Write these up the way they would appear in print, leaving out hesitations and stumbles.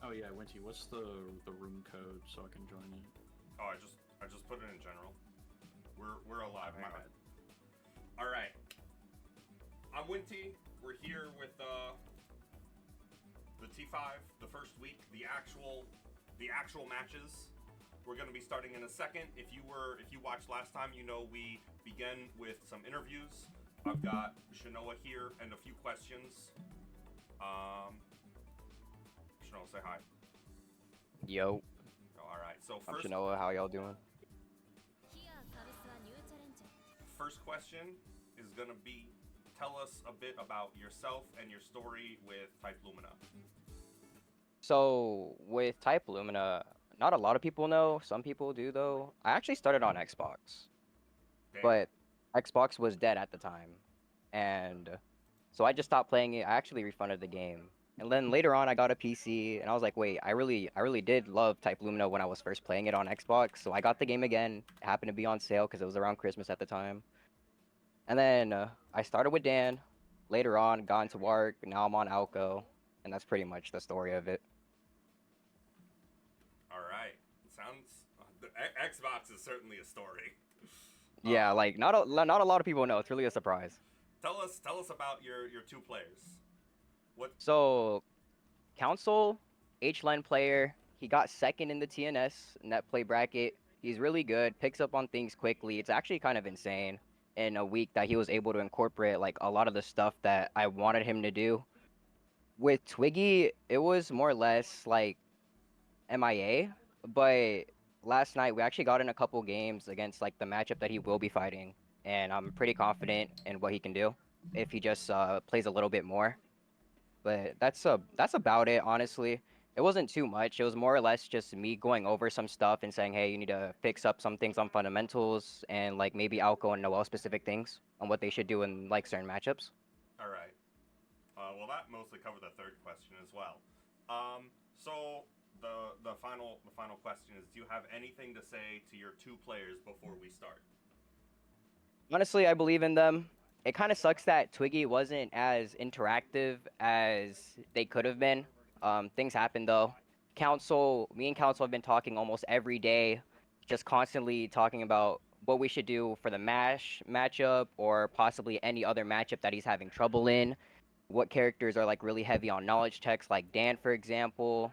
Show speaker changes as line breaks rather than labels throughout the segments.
Oh yeah, Winty, what's the room code so I can join it?
Oh, I just put it in general. We're alive.
Oh,
My
my
bad.
bad.
All right. I'm Winty. We're here with the T5, the first week, the actual matches. We're going to be starting in a second. If you watched last time, you know we began with some interviews. I've got Shinoa here and a few questions. Um, Shinoa, say hi.
Yo,
Oh, all right. So
I'm
first
Shinoa. How y'all doing?
first question is going to be, tell us a bit about yourself and your story with Type Lumina.
So with Type Lumina, not a lot of people know. Some people do though. I actually started on Xbox,
Damn.
but Xbox was dead at the time, and so I just stopped playing it. I actually refunded the game, and then later on I got a PC, and I was like, wait, I really did love Type Lumina when I was first playing it on Xbox. So I got the game again. It happened to be on sale because it was around Christmas at the time, and then I started with Dan. Later on, got into work. Now I'm on Alco, and that's pretty much the story of it.
All right. Sounds. The Xbox is certainly a story.
Yeah, like not a lot of people know. It's really a surprise.
Tell us about your two players. What?
So, Council, H-Line player, he got second in the TNS net play bracket. He's really good, picks up on things quickly. It's actually kind of insane in a week that he was able to incorporate like a lot of the stuff that I wanted him to do. With Twiggy, it was more or less like MIA, but last night we actually got in a couple games against like the matchup that he will be fighting, and I'm pretty confident in what he can do if he just plays a little bit more. But that's about it, honestly. It wasn't too much. It was more or less just me going over some stuff and saying, hey, you need to fix up some things on fundamentals and like maybe Alco and Noel specific things on what they should do in like certain matchups.
All right. Well, that mostly covered the third question as well. So the final question is: do you have anything to say to your two players before we start?
Honestly, I believe in them. It kind of sucks that Twiggy wasn't as interactive as they could have been. Things happen though. Me and Council have been talking almost every day, just constantly talking about what we should do for the MASH matchup or possibly any other matchup that he's having trouble in. What characters are like really heavy on knowledge checks, like Dan, for example.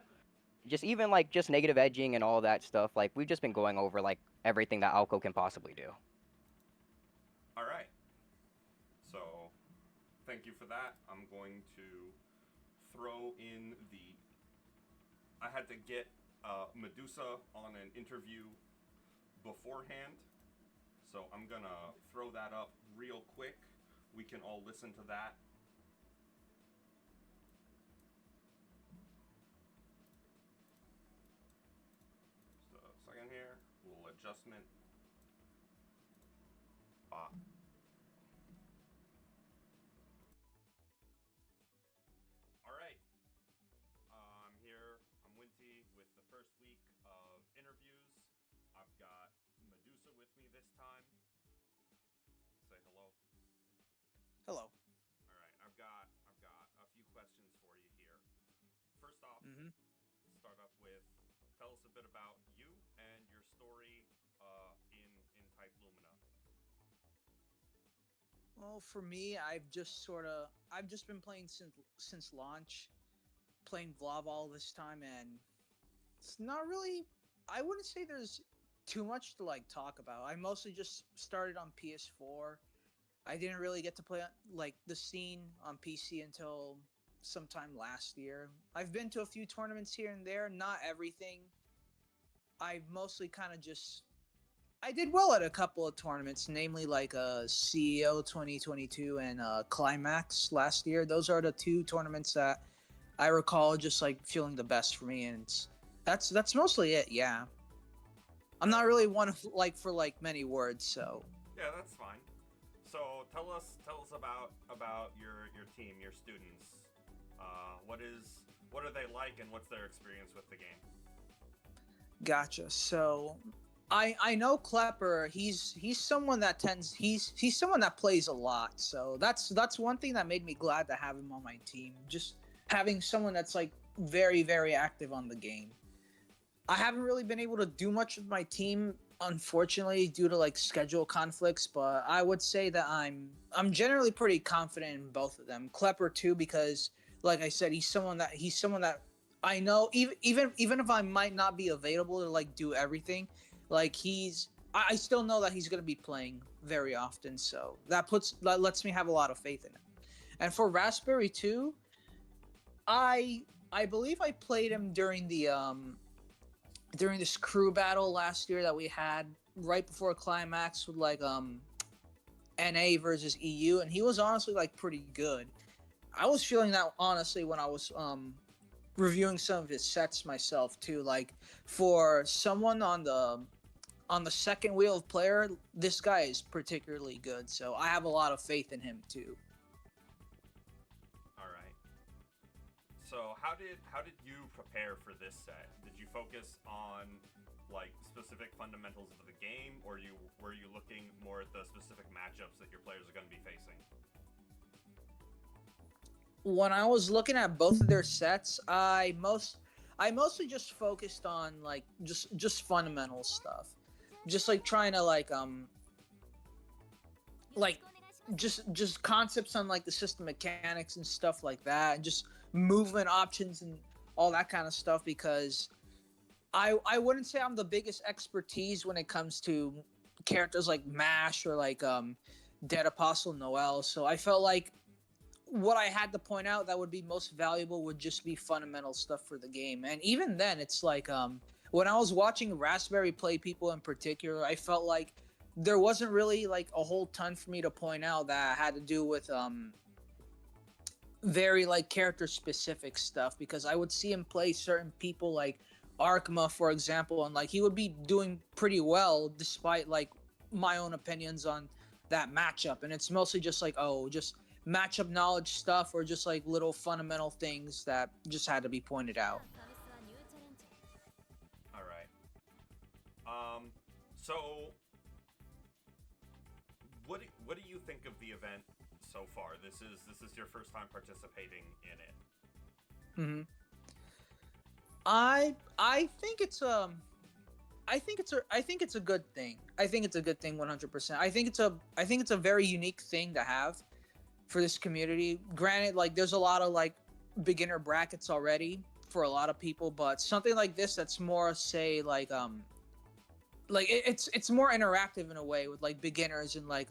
Just even like just negative edging and all that stuff. Like we've just been going over like everything that Alco can possibly do.
All right. So, thank you for that. I'm going to throw in the. I had to get Medusa on an interview beforehand, so I'm gonna throw that up real quick. We can all listen to that. Just a second here. A little adjustment. Ah. All right. I'm here. I'm Winty with the first week of interviews. I've got Medusa with me this time. Say hello.
Hello.
All right. I've got a few questions for you here. First off,
hmm
let's start up with, tell us a bit about you and your story in Type Lumina.
Well, for me, I've just been playing since launch, playing Vlav all this time, and it's not really. I wouldn't say there's too much to like talk about. I mostly just started on PS4. I didn't really get to play like the scene on PC until sometime last year. I've been to a few tournaments here and there, not everything. I mostly kind of just I did well at a couple of tournaments, namely like CEO 2022 and Climax last year. Those are the two tournaments that I recall just like feeling the best for me, and that's mostly it. Yeah, I'm not really one of like for like many words, so
Yeah, that's fine. So tell us about your team, your students. What are they like, and what's their experience with the game?
gotcha. So I know Klepper. He's someone that he's someone that plays a lot. So that's one thing that made me glad to have him on my team. Just having someone that's like very, very active on the game. I haven't really been able to do much with my team, unfortunately, due to like schedule conflicts. But I would say that I'm generally pretty confident in both of them. Klepper too, because like I said, he's someone that I know. Even if I might not be available to like do everything, like I still know that he's gonna be playing very often. So that lets me have a lot of faith in him. And for Raspberry too, I I believe I played him during this crew battle last year that we had right before climax with like NA versus EU, and he was honestly like pretty good. I was feeling that honestly when I was reviewing some of his sets myself too. Like for someone on the second wheel of player, this guy is particularly good. So I have a lot of faith in him too.
All right. So how did you prepare for this set? Did you focus on like specific fundamentals of the game, or were you looking more at the specific matchups that your players are going to be facing?
When I was looking at both of their sets, I mostly just focused on like just fundamental stuff. Just like trying to like just concepts on like the system mechanics and stuff like that, and just movement options and all that kind of stuff because I wouldn't say I'm the biggest expertise when it comes to characters like Mash or like Dead Apostle Noel. So I felt like what I had to point out that would be most valuable would just be fundamental stuff for the game. And even then, it's like when I was watching Raspberry play people in particular, I felt like there wasn't really like a whole ton for me to point out that had to do with very like character specific stuff because I would see him play certain people like Arkma, for example, and like he would be doing pretty well despite like my own opinions on that matchup. And it's mostly just like, oh, just matchup knowledge stuff or just like little fundamental things that just had to be pointed out.
All right. So what do you think of the event so far? This is your first time participating in it.
Hmm. I think it's I think it's a good thing. I think it's a good thing 100%. I think it's a very unique thing to have for this community. Granted, like there's a lot of like beginner brackets already for a lot of people, but something like this that's more say like it's more interactive in a way with like beginners and like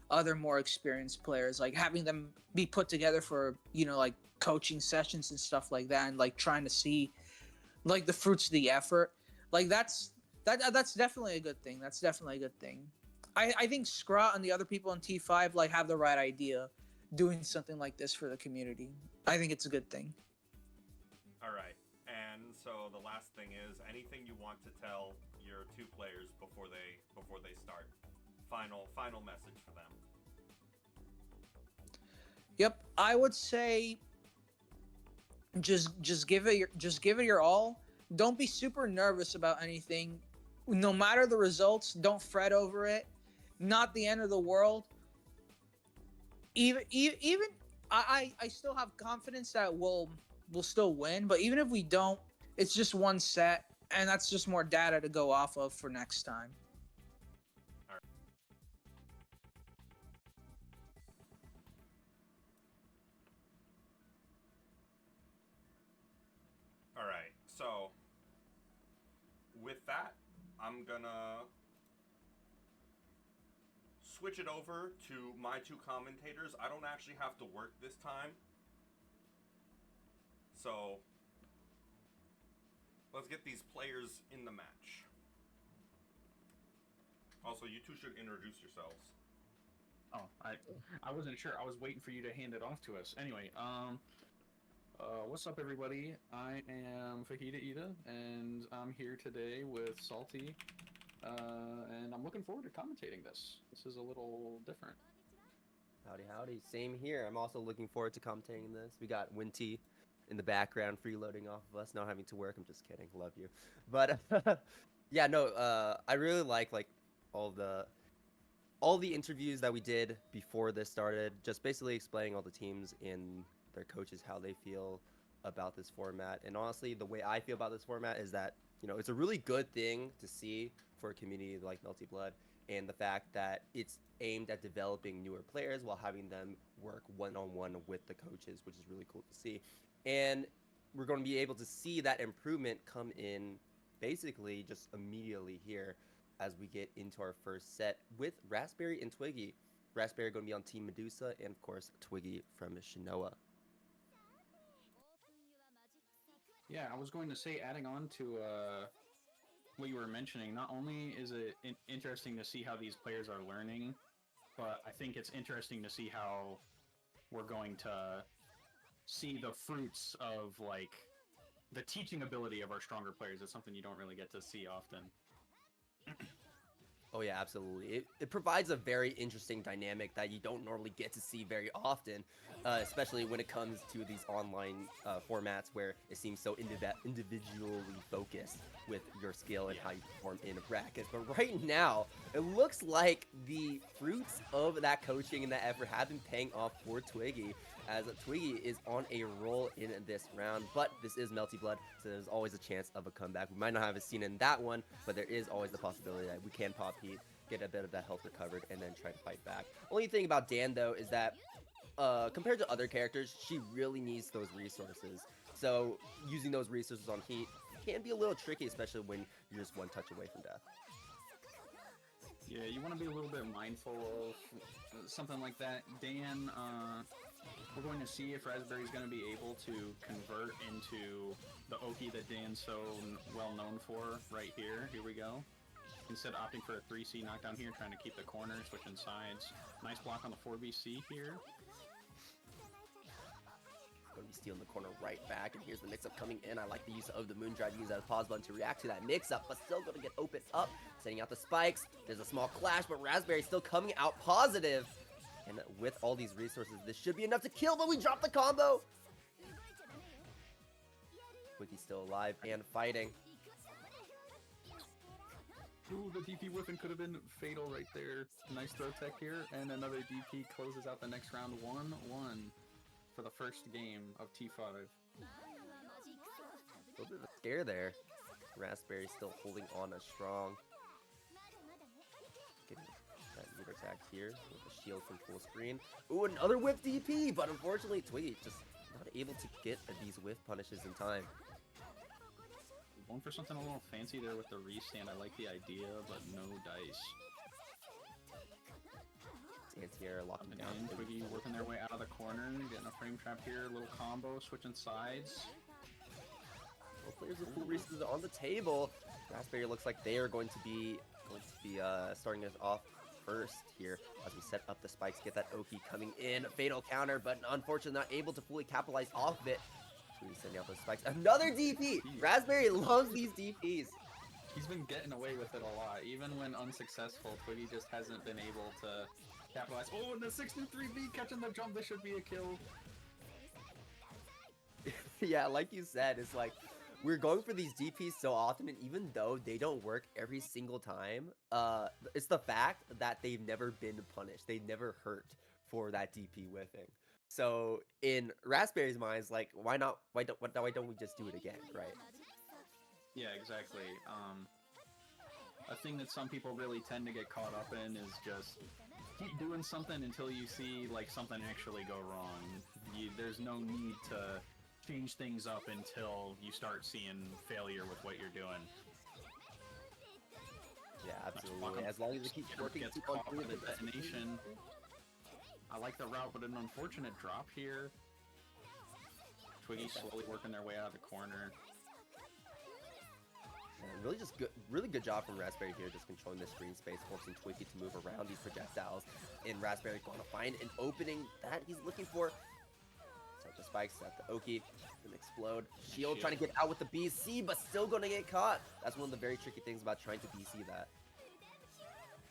other more experienced players, like having them be put together for like coaching sessions and stuff like that, and like trying to see like the fruits of the effort. Like that's definitely a good thing. That's definitely a good thing. I think Scrot and the other people in T5 like have the right idea doing something like this for the community. I think it's a good thing.
All right. And so the last thing is anything you want to tell your two players before they start. Final message for them.
Yep, I would say just give it your all. Don't be super nervous about anything. No matter the results, don't fret over it. Not the end of the world. Even I still have confidence that we'll still win, but even if we don't, it's just one set and that's just more data to go off of for next time.
All right. So with that, I'm gonna switch it over to my two commentators. I don't actually have to work this time. So let's get these players in the match. Also, you two should introduce yourselves.
Oh, I wasn't sure. I was waiting for you to hand it off to us. Anyway, what's up, everybody? I am Fajita Ida, and I'm here today with Salty, and I'm looking forward to commentating this. This is a little different.
Howdy, howdy. Same here. I'm also looking forward to commentating this. We got Winty in the background freeloading off of us, not having to work. I'm just kidding. Love you. But yeah, no, I really like all the interviews that we did before this started, just basically explaining all the teams and their coaches how they feel about this format. And honestly, the way I feel about this format is that, it's a really good thing to see for a community like Melty Blood, and the fact that it's aimed at developing newer players while having them work one-on-one with the coaches, which is really cool to see. And we're going to be able to see that improvement come in basically just immediately here as we get into our first set with Raspberry and Twiggy. Raspberry going to be on Team Medusa, and of course Twiggy from Shinoa.
Yeah, I was going to say, adding on to what you were mentioning, not only is it interesting to see how these players are learning, but I think it's interesting to see how we're going to see the fruits of, like, the teaching ability of our stronger players. It's something you don't really get to see often.
Oh yeah, absolutely. It provides a very interesting dynamic that you don't normally get to see very often, especially when it comes to these online formats where it seems so individually focused with your skill and how you perform in a bracket. But right now, it looks like the fruits of that coaching and that effort have been paying off for Twiggy, as Twiggy is on a roll in this round. But this is Melty Blood, so there's always a chance of a comeback. We might not have a scene in that one, but there is always the possibility that we can pop heat, get a bit of that health recovered, and then try to fight back. Only thing about Dan, though, is that compared to other characters, she really needs those resources. So using those resources on heat can be a little tricky, especially when you're just one touch away from death.
Yeah, you want to be a little bit mindful of something like that. Dan, we're going to see if Raspberry's going to be able to convert into the Oki that Dan's so well known for right here. Here we go. Instead of opting for a 3C knockdown here, trying to keep the corner, switching sides. Nice block on the 4BC here.
Going to be stealing the corner right back, and here's the mix-up coming in. I like the use of the Moondrive. Use that pause button to react to that mix-up, but still going to get opened up. Sending out the spikes. There's a small clash, but Raspberry still coming out positive. And with all these resources, this should be enough to kill, but we drop the combo. Twiggy's still alive and fighting.
Ooh, the DP whipping could have been fatal right there. Nice throw tech here, and another DP closes out the next round 1-1 for the first game of T5.
A little bit of a scare there. Raspberry still holding on a strong. Getting that meter attack here with the shield from full screen. Ooh, another whip DP, but unfortunately Twiggy just not able to get these whiff punishes in time.
Going for something a little fancy there with the restand. I like the idea, but no dice.
Anti-air locking down.
And Twiggy working their way out of the corner, getting a frame trap here, a little combo, switching sides.
Both players with full resources on the table. Raspberry looks like they are going to be starting us off first here as we set up the spikes, get that Oki coming in. Fatal counter, but unfortunately not able to fully capitalize off of it. Twiggy sending out those spikes. Another DP! Raspberry loves these DPs.
He's been getting away with it a lot. Even when unsuccessful, Twiggy just hasn't been able to capitalize. Oh, and the 6-3B catching the jump. This should be a kill.
Yeah, like you said, it's like we're going for these DPs so often, and even though they don't work every single time, it's the fact that they've never been punished. They never hurt for that DP whiffing. So in Raspberry's mind, it's like, why don't we just do it again, right?
Yeah, exactly. A thing that some people really tend to get caught up in is just keep doing something until you see like something actually go wrong. There's no need to change things up until you start seeing failure with what you're doing.
Yeah, absolutely. As long as it keeps working,
gets caught with the detonation. I like the route, but an unfortunate drop here. Twiggy slowly working their way out of the corner.
And really good job from Raspberry here, just controlling the screen space, forcing Twiggy to move around these projectiles. And Raspberry going to find an opening that he's looking for. Set the spikes at the Oki, gonna explode. Shield trying to get out with the BC, but still gonna get caught. That's one of the very tricky things about trying to BC that.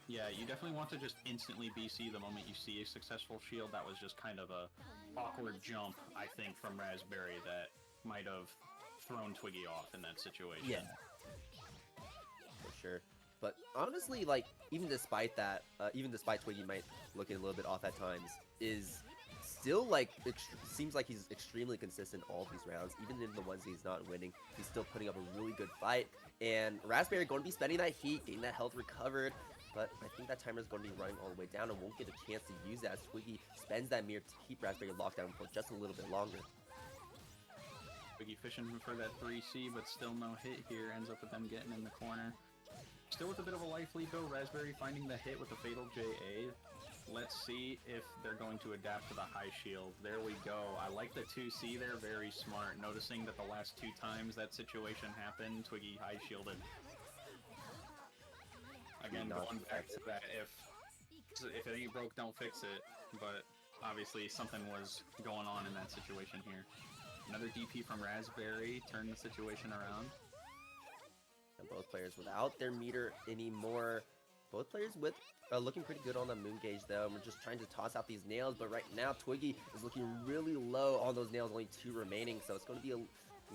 Yeah, you definitely want to just instantly BC the moment you see a successful shield. That was just kind of a awkward jump, I think, from Raspberry that might have thrown Twiggy off in that situation.
Yeah. For sure. But honestly, like, even despite that, even despite Twiggy might looking a little bit off at times, is still like seems like he's extremely consistent all these rounds, even in the ones he's not winning. He's still putting up a really good fight. And Raspberry going to be spending that heat, getting that health recovered. But I think that timer is going to be running all the way down and won't get a chance to use that as Twiggy spends that mirror to keep Raspberry locked down for just a little bit longer.
Twiggy fishing for that 3C, but still no hit here. Ends up with them getting in the corner. Still with a bit of a life lead though. Raspberry finding the hit with the fatal JA. Let's see if they're going to adapt to the high shield. There we go. I like the 2C there. Very smart. Noticing that the last 2 times that situation happened, Twiggy high shielded. Again, going back to that, if it ain't broke, don't fix it. But obviously something was going on in that situation here. Another DP from Raspberry turned the situation around.
And both players without their meter anymore. Both players with looking pretty good on the moon gauge though. And we're just trying to toss out these nails, but right now Twiggy is looking really low on those nails, only 2 remaining. So it's going to be a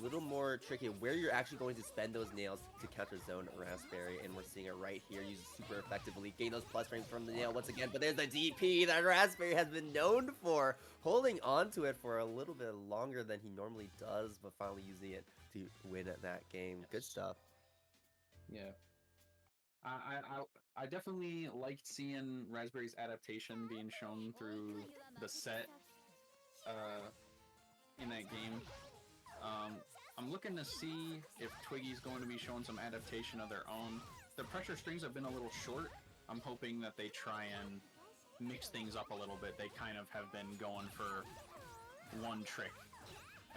little more tricky where you're actually going to spend those nails to counter zone Raspberry, and we're seeing it right here. Uses super effectively, gain those plus frames from the nail once again, but there's the DP that Raspberry has been known for, holding on to it for a little bit longer than he normally does, but finally using it to win at that game. Good stuff.
Yeah. I definitely liked seeing Raspberry's adaptation being shown through the set in that game. I'm looking to see if Twiggy's going to be showing some adaptation of their own. The pressure strings have been a little short. I'm hoping that they try and mix things up a little bit. They kind of have been going for one trick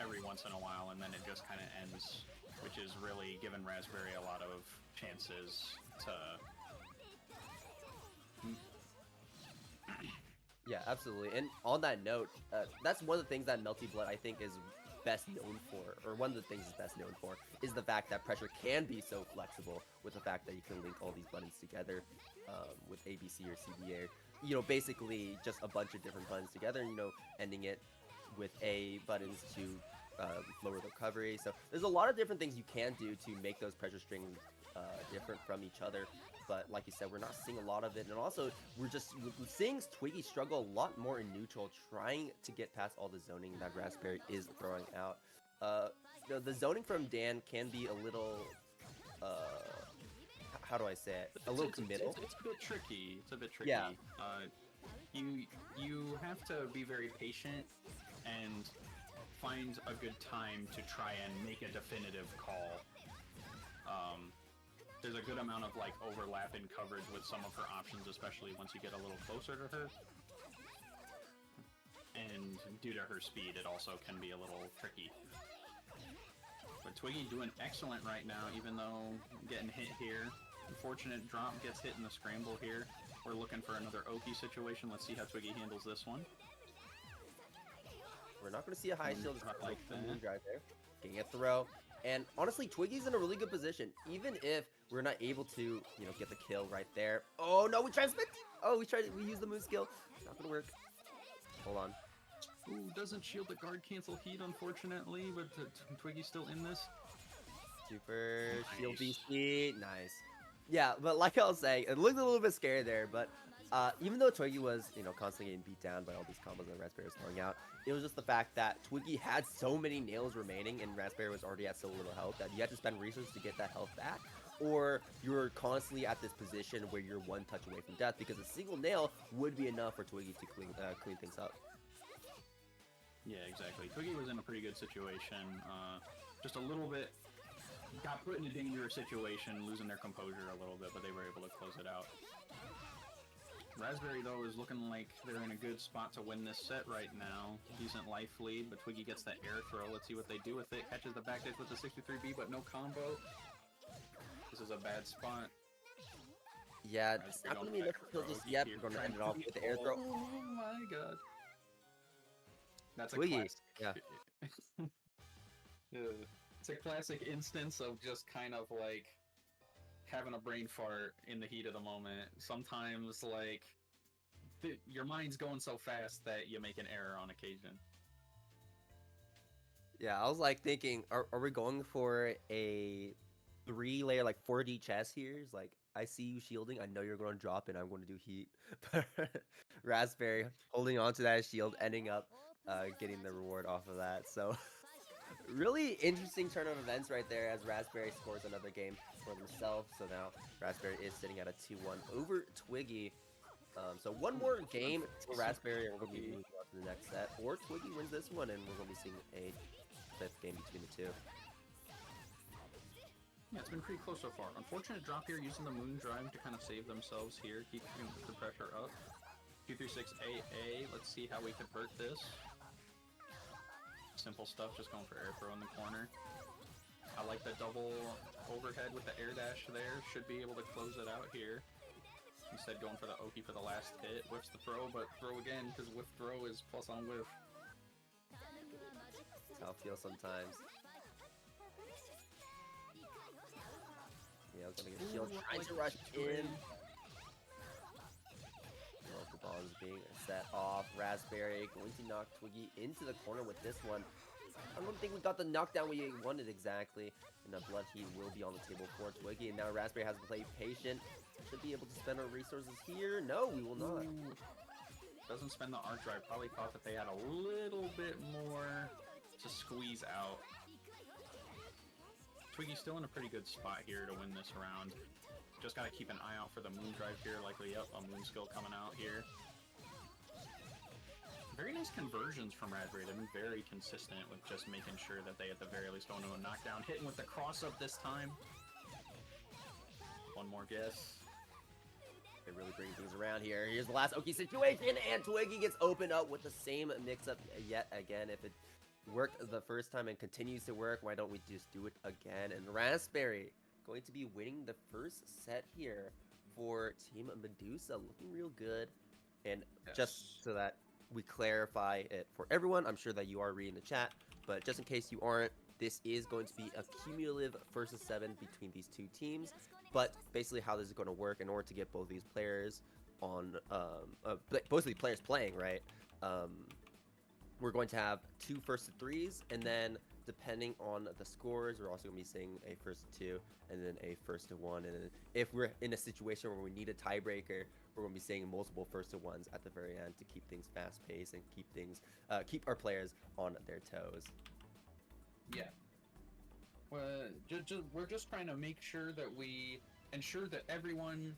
every once in a while, and then it just kind of ends, which is really giving Raspberry a lot of chances to...
Yeah, absolutely. And on that note, that's one of the things that Melty Blood, I think, is best known for, or one of the things is best known for, is the fact that pressure can be so flexible with the fact that you can link all these buttons together with ABC or CBA. You know, basically just a bunch of different buttons together, you know, ending it with A buttons to lower the recovery. So there's a lot of different things you can do to make those pressure strings different from each other. But like you said, we're not seeing a lot of it. And also, we're seeing Twiggy struggle a lot more in neutral, trying to get past all the zoning that Raspberry is throwing out. The zoning from Dan can be a little, how do I say it? A little committal.
It's a bit tricky. It's a bit tricky.
Yeah.
You have to be very patient and find a good time to try and make a definitive call. There's a good amount of like overlap in coverage with some of her options, especially once you get a little closer to her. And due to her speed, it also can be a little tricky. But Twiggy doing excellent right now, even though getting hit here. Unfortunate drop, gets hit in the scramble here. We're looking for another Oki situation. Let's see how Twiggy handles this one.
We're not going to see a high shield, just
like
the
that.
moon drive there. Getting a throw. And honestly, Twiggy's in a really good position, even if we're not able to, you know, get the kill right there. Oh no, we transmit. Oh, we use the moon skill. Not gonna work. Hold on.
Ooh, doesn't shield the guard cancel heat, unfortunately, but Twiggy's still in this.
Super shield
Nice.
BC. Nice. Yeah, but like I was saying, it looked a little bit scary there, but even though Twiggy was, you know, constantly getting beat down by all these combos that Raspberry was throwing out, it was just the fact that Twiggy had so many nails remaining and Raspberry was already at so little health that you had to spend resources to get that health back, or you're constantly at this position where you're one touch away from death, because a single nail would be enough for Twiggy to clean things up.
Yeah, exactly. Twiggy was in a pretty good situation. Just a little bit got put in a dangerous situation, losing their composure a little bit, but they were able to close it out. Raspberry, though, is looking like they're in a good spot to win this set right now. Decent life lead, but Twiggy gets that air throw. Let's see what they do with it. Catches the back dish with the 63B, but no combo. This is a bad spot.
Yeah, it's not going to be enough to kill just yet. We're going to end it off with the air throw.
Oh my god. That's a
Twiggy,
classic.
yeah.
It's a classic instance of just kind of like having a brain fart in the heat of the moment. Sometimes, like, your mind's going so fast that you make an error on occasion.
Yeah, I was like thinking, are we going for a 3-layer, like 4D chess here. It's like, I see you shielding. I know you're going to drop, and I'm going to do heat. But Raspberry holding on to that shield, ending up getting the reward off of that. So really interesting turn of events right there as Raspberry scores another game for themselves. So now Raspberry is sitting at a 2-1 over Twiggy. So one more game for Raspberry, and we're going to be moving on to the next set. Or Twiggy wins this one, and we're going to be seeing a 5th game between the two.
Yeah, it's been pretty close so far. Unfortunate drop here using the Moon Drive to kind of save themselves here, keep the pressure up. 236 AA, let's see how we convert this. Simple stuff, just going for air throw in the corner. I like the double overhead with the air dash there, should be able to close it out here. Instead going for the Oki for the last hit, whiffs the throw, but throw again, because whiff throw is plus on whiff.
That's how it feels sometimes. Yeah, gonna get shield, trying to rush in. The ball is being set off. Raspberry going to knock Twiggy into the corner with this one. I don't think we got the knockdown we wanted exactly. And the blood heat will be on the table for Twiggy. And now Raspberry has to play patient. Should be able to spend our resources here. No, we will not.
Ooh. Doesn't spend the arc drive. Probably thought that they had a little bit more to squeeze out. Twiggy's still in a pretty good spot here to win this round. Just gotta keep an eye out for the Moon Drive here. Likely, yep, a Moon Skill coming out here. Very nice conversions from Raspberry. They've been very consistent with just making sure that they at the very least go into a knockdown. Hitting with the cross-up this time. One more guess.
They really bring things around here. Here's the last Oki situation, and Twiggy gets opened up with the same mix-up yet again. If it worked the first time and continues to work, why don't we just do it again? And Raspberry going to be winning the first set here for Team Medusa. Looking real good. And
Yes.
just so that we clarify it for everyone, I'm sure that you are reading the chat, but just in case you aren't, this is going to be a cumulative first of 7 between these two teams. But basically how this is going to work, in order to get both these players on, both of these players playing, right? We're going to have 2 first to 3s, and then depending on the scores, we're also going to be seeing a first to 2, and then a first to 1. And then if we're in a situation where we need a tiebreaker, we're going to be seeing multiple first to 1s at the very end to keep things fast paced and keep our players on their toes.
Yeah. Well, we're just trying to make sure that we ensure that everyone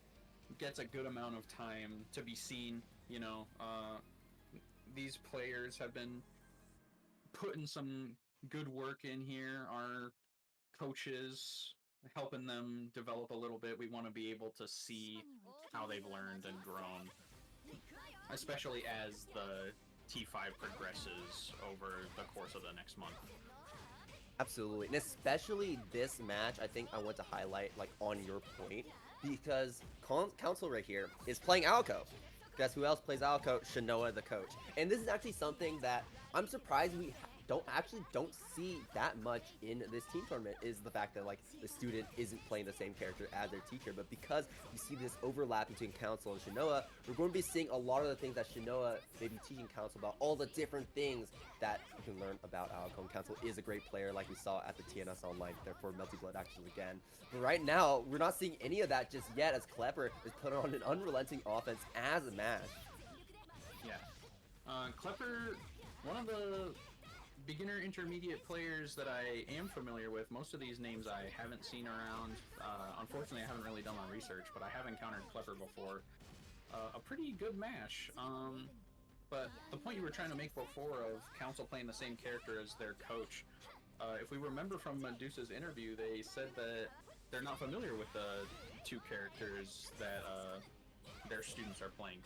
gets a good amount of time to be seen. You know, these players have been putting some good work in here. Our coaches helping them develop a little bit. We want to be able to see how they've learned and grown, especially as the T5 progresses over the course of the next month.
Absolutely, and especially this match, I think I want to highlight, like, on your point, because Council right here is playing Alco. Guess who else plays Alco? Shinoa, the coach. And this is actually something that I'm surprised we don't see that much in this team tournament, is the fact that, like, the student isn't playing the same character as their teacher. But because you see this overlap between Council and Shinoa, we're going to be seeing a lot of the things that Shinoa may be teaching Council about, all the different things that you can learn about Alco. And Council is a great player, like we saw at the TNS Online, therefore Melty Blood actually again. But right now, we're not seeing any of that just yet, as Klepper is put on an unrelenting offense as a Mash.
Yeah. Klepper, one of the beginner intermediate players that I am familiar with. Most of these names I haven't seen around. Unfortunately, I haven't really done my research, but I have encountered Klepper before. A pretty good Mash. But the point you were trying to make before of Council playing the same character as their coach, if we remember from Medusa's interview, they said that they're not familiar with the 2 characters that their students are playing.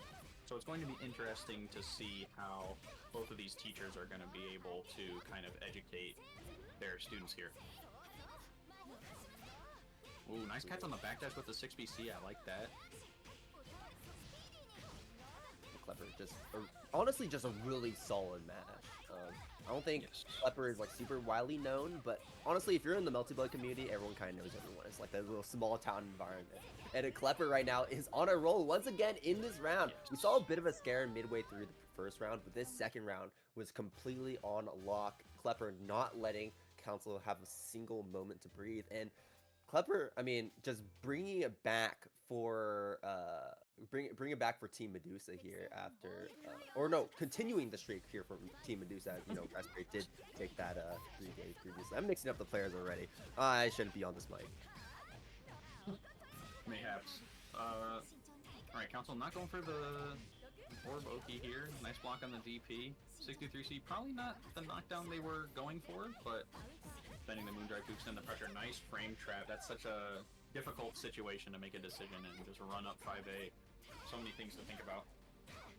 So it's going to be interesting to see how both of these teachers are going to be able to kind of educate their students here. Ooh, nice catch on the backdash with the 6BC, I like that.
Klepper, honestly, just a really solid match. I don't think Klepper is, like, super widely known, but honestly, if you're in the Melty Blood community, everyone kind of knows everyone. It's like that little small town environment. And Klepper right now is on a roll once again in this round. We saw a bit of a scare midway through the first round, but this second round was completely on lock. Klepper not letting Council have a single moment to breathe. And Klepper, I mean, just bringing it back for bring it back for Team Medusa here after, or no, continuing the streak here from Team Medusa. You know, Raspberry did take that 3 days previously. I'm mixing up the players already. I shouldn't be on this mic.
Mayhaps. Alright, Council not going for the Orb Oki here. Nice block on the DP. 63C, probably not the knockdown they were going for, but spending the Moondrive to extend the pressure. Nice frame trap. That's such a difficult situation to make a decision and just run up 5A. So many things to think about.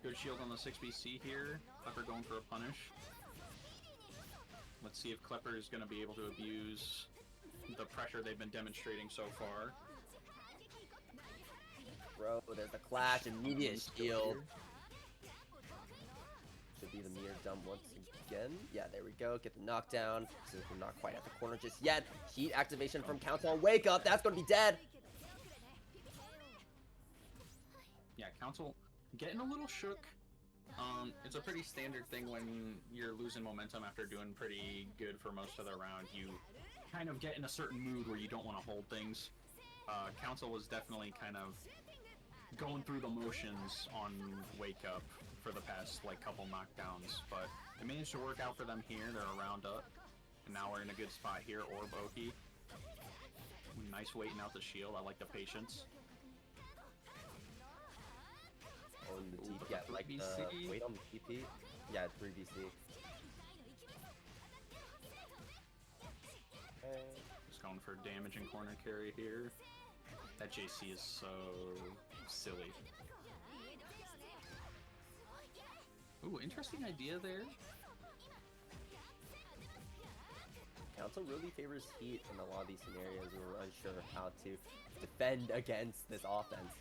Good shield on the 6BC here. Klepper going for a punish. Let's see if Klepper is going to be able to abuse the pressure they've been demonstrating so far.
Bro, there's the clash, immediate shield. Should be the mirror dumb once again. Yeah, there we go. Get the knockdown. So we're not quite at the corner just yet. Heat activation from Council. Wake up. That's going to be dead.
Yeah, Council getting a little shook. It's a pretty standard thing when you're losing momentum after doing pretty good for most of the round. You kind of get in a certain mood where you don't want to hold things. Council was definitely kind of going through the motions on Wake Up for the past couple knockdowns, but it managed to work out for them here. They're a round up, and now we're in a good spot here. Orb Oki. Nice waiting out the shield. I like the patience.
On the TP, yeah, like the wait on the TP. Yeah, 3BC.
Just going for damage and corner carry here. That JC is so silly. Ooh, interesting idea there.
Council really favors Heat in a lot of these scenarios where we're unsure how to defend against this offense.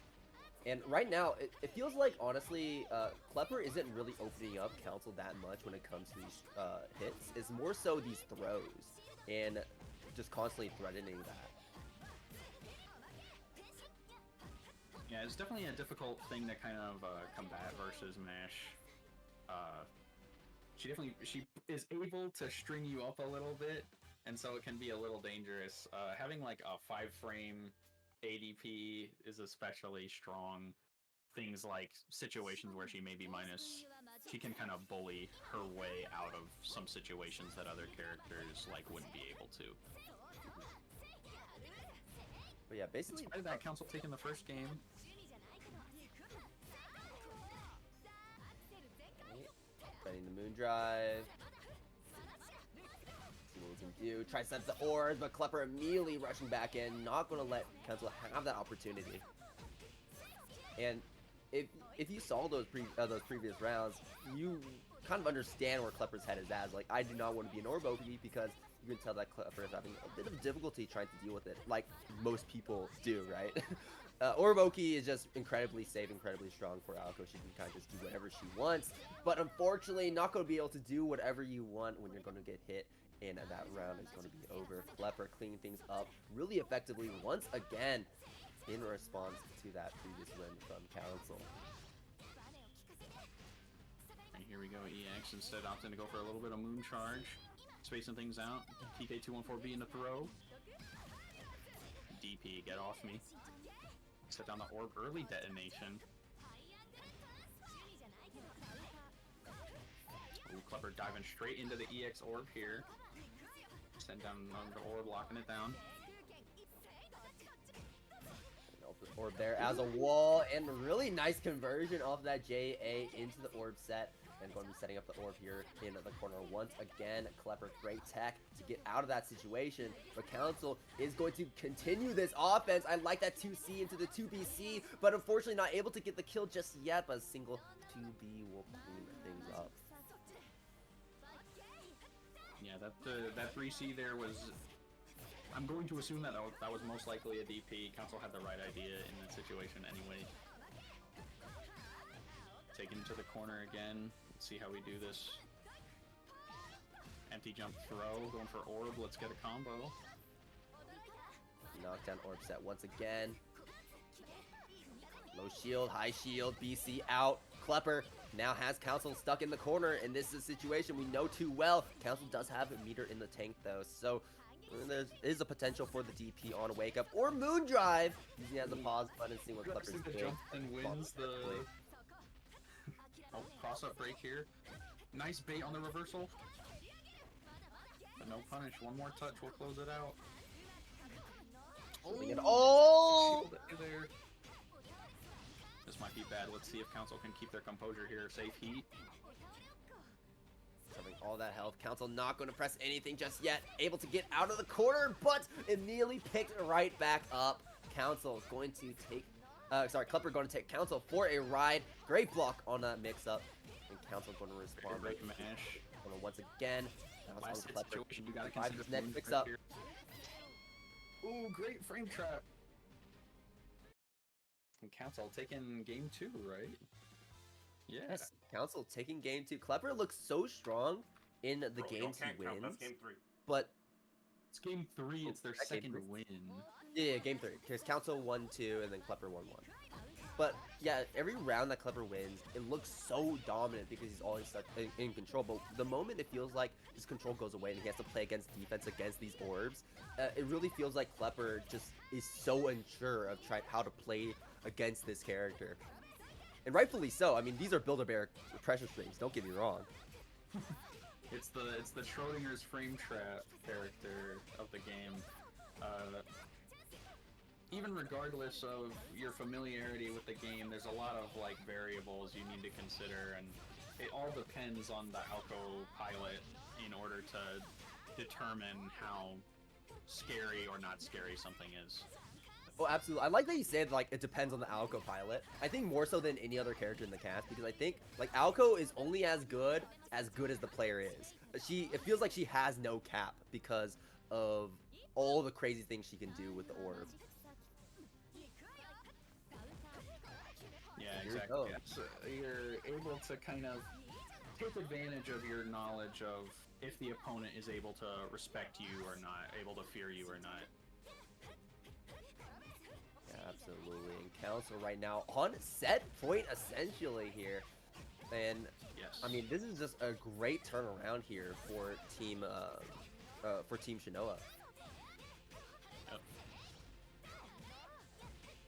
And right now, it feels like, honestly, Klepper isn't really opening up Council that much when it comes to these hits. It's more so these throws and just constantly threatening that.
Yeah, it's definitely a difficult thing to kind of combat versus Mash. She is able to string you up a little bit, and so it can be a little dangerous. Having like a 5-frame ADP is especially strong. Things like situations where she may be minus, she can kind of bully her way out of some situations that other characters wouldn't be able to.
But yeah, basically,
despite that, Council taking the first game.
Setting the Moondrive. See what we can do. Try to set the orbs, but Klepper immediately rushing back in. Not going to let Council have that opportunity. And if you saw those previous rounds, you kind of understand where Klepper's head is at. Like, I do not want to be an Orb Oki because you can tell that Klepper is having a bit of difficulty trying to deal with it, like most people do, right? Orb Oki is just incredibly safe, incredibly strong for Alco. She can kind of just do whatever she wants, but unfortunately not going to be able to do whatever you want when you're going to get hit, and that round is going to be over. Klepper cleaning things up really effectively once again in response to that previous win from Council.
And here we go, EX instead opting to go for a little bit of Moon Charge. Spacing things out. TK214B in the throw. DP, get off me. Set down the orb, early detonation. Ooh, Klepper diving straight into the EX orb here. Send down the orb, locking it down.
Orb there as a wall, and really nice conversion off that JA into the orb set. And going to be setting up the orb here in the corner once again. Klepper, great tech to get out of that situation. But Council is going to continue this offense. I like that 2C into the 2BC, but unfortunately not able to get the kill just yet. But a single 2B will clean things up.
Yeah, that 3C there was... I'm going to assume that that was most likely a DP. Council had the right idea in that situation anyway. Taken to the corner again. Let's see how we do this. Empty jump throw, going for orb. Let's get a combo.
Knockdown orb set once again. Low shield, high shield, BC out. Klepper now has Council stuck in the corner, and this is a situation we know too well. Council does have a meter in the tank though, so There is a potential for the DP on Wake Up or Moon Drive. Using it as a pause button, seeing what Clippers
the
do.
jump and wins the cross up break here. Nice bait on the reversal. But no punish. One more touch will close it out.
Oh!
There. This might be bad. Let's see if Council can keep their composure here. Safe heat.
Covering all that health. Council not going to press anything just yet. Able to get out of the corner, but immediately picked right back up. Council is going to take... Clipper going to take Council for a ride. Great block on that mix-up. And Council going to respond.
Great mash.
Once again.
Last hit situation, you gotta
Five
consider
next
Moon
mix
right
up.
here. Ooh, great frame trap. And Council taking game 2, right? Yeah.
Yes, Council taking game 2. Klepper looks so strong in the games he wins.
That's game 3.
But
It's game 3, it's their
That game
second
three?
win.
yeah, game 3. Because Council 1-2 and then Klepper 1-1. But yeah, every round that Klepper wins, it looks so dominant because he's always stuck in control. But the moment it feels like his control goes away and he has to play against defense against these orbs, it really feels like Klepper just is so unsure of how to play against this character. And rightfully so. I mean, these are Build-A-Bear pressure strings, don't get me wrong.
It's the Schrodinger's frame trap character of the game. Even regardless of your familiarity with the game, there's a lot of like variables you need to consider, and it all depends on the Alco pilot in order to determine how scary or not scary something is.
Oh, absolutely. I like that you said, like, it depends on the Alco pilot. I think more so than any other character in the cast, because I think, like, Alco is only as good as the player is. It feels like she has no cap because of all the crazy things she can do with the orb.
Yeah,
Here we
exactly.
go.
Yeah. So you're able to kind of take advantage of your knowledge of if the opponent is able to respect you or not, able to fear you or not.
Absolutely. And Council right now on set point essentially here. And
Yes.
I mean, this is just a great turnaround here for Team Shinoa.
Yep.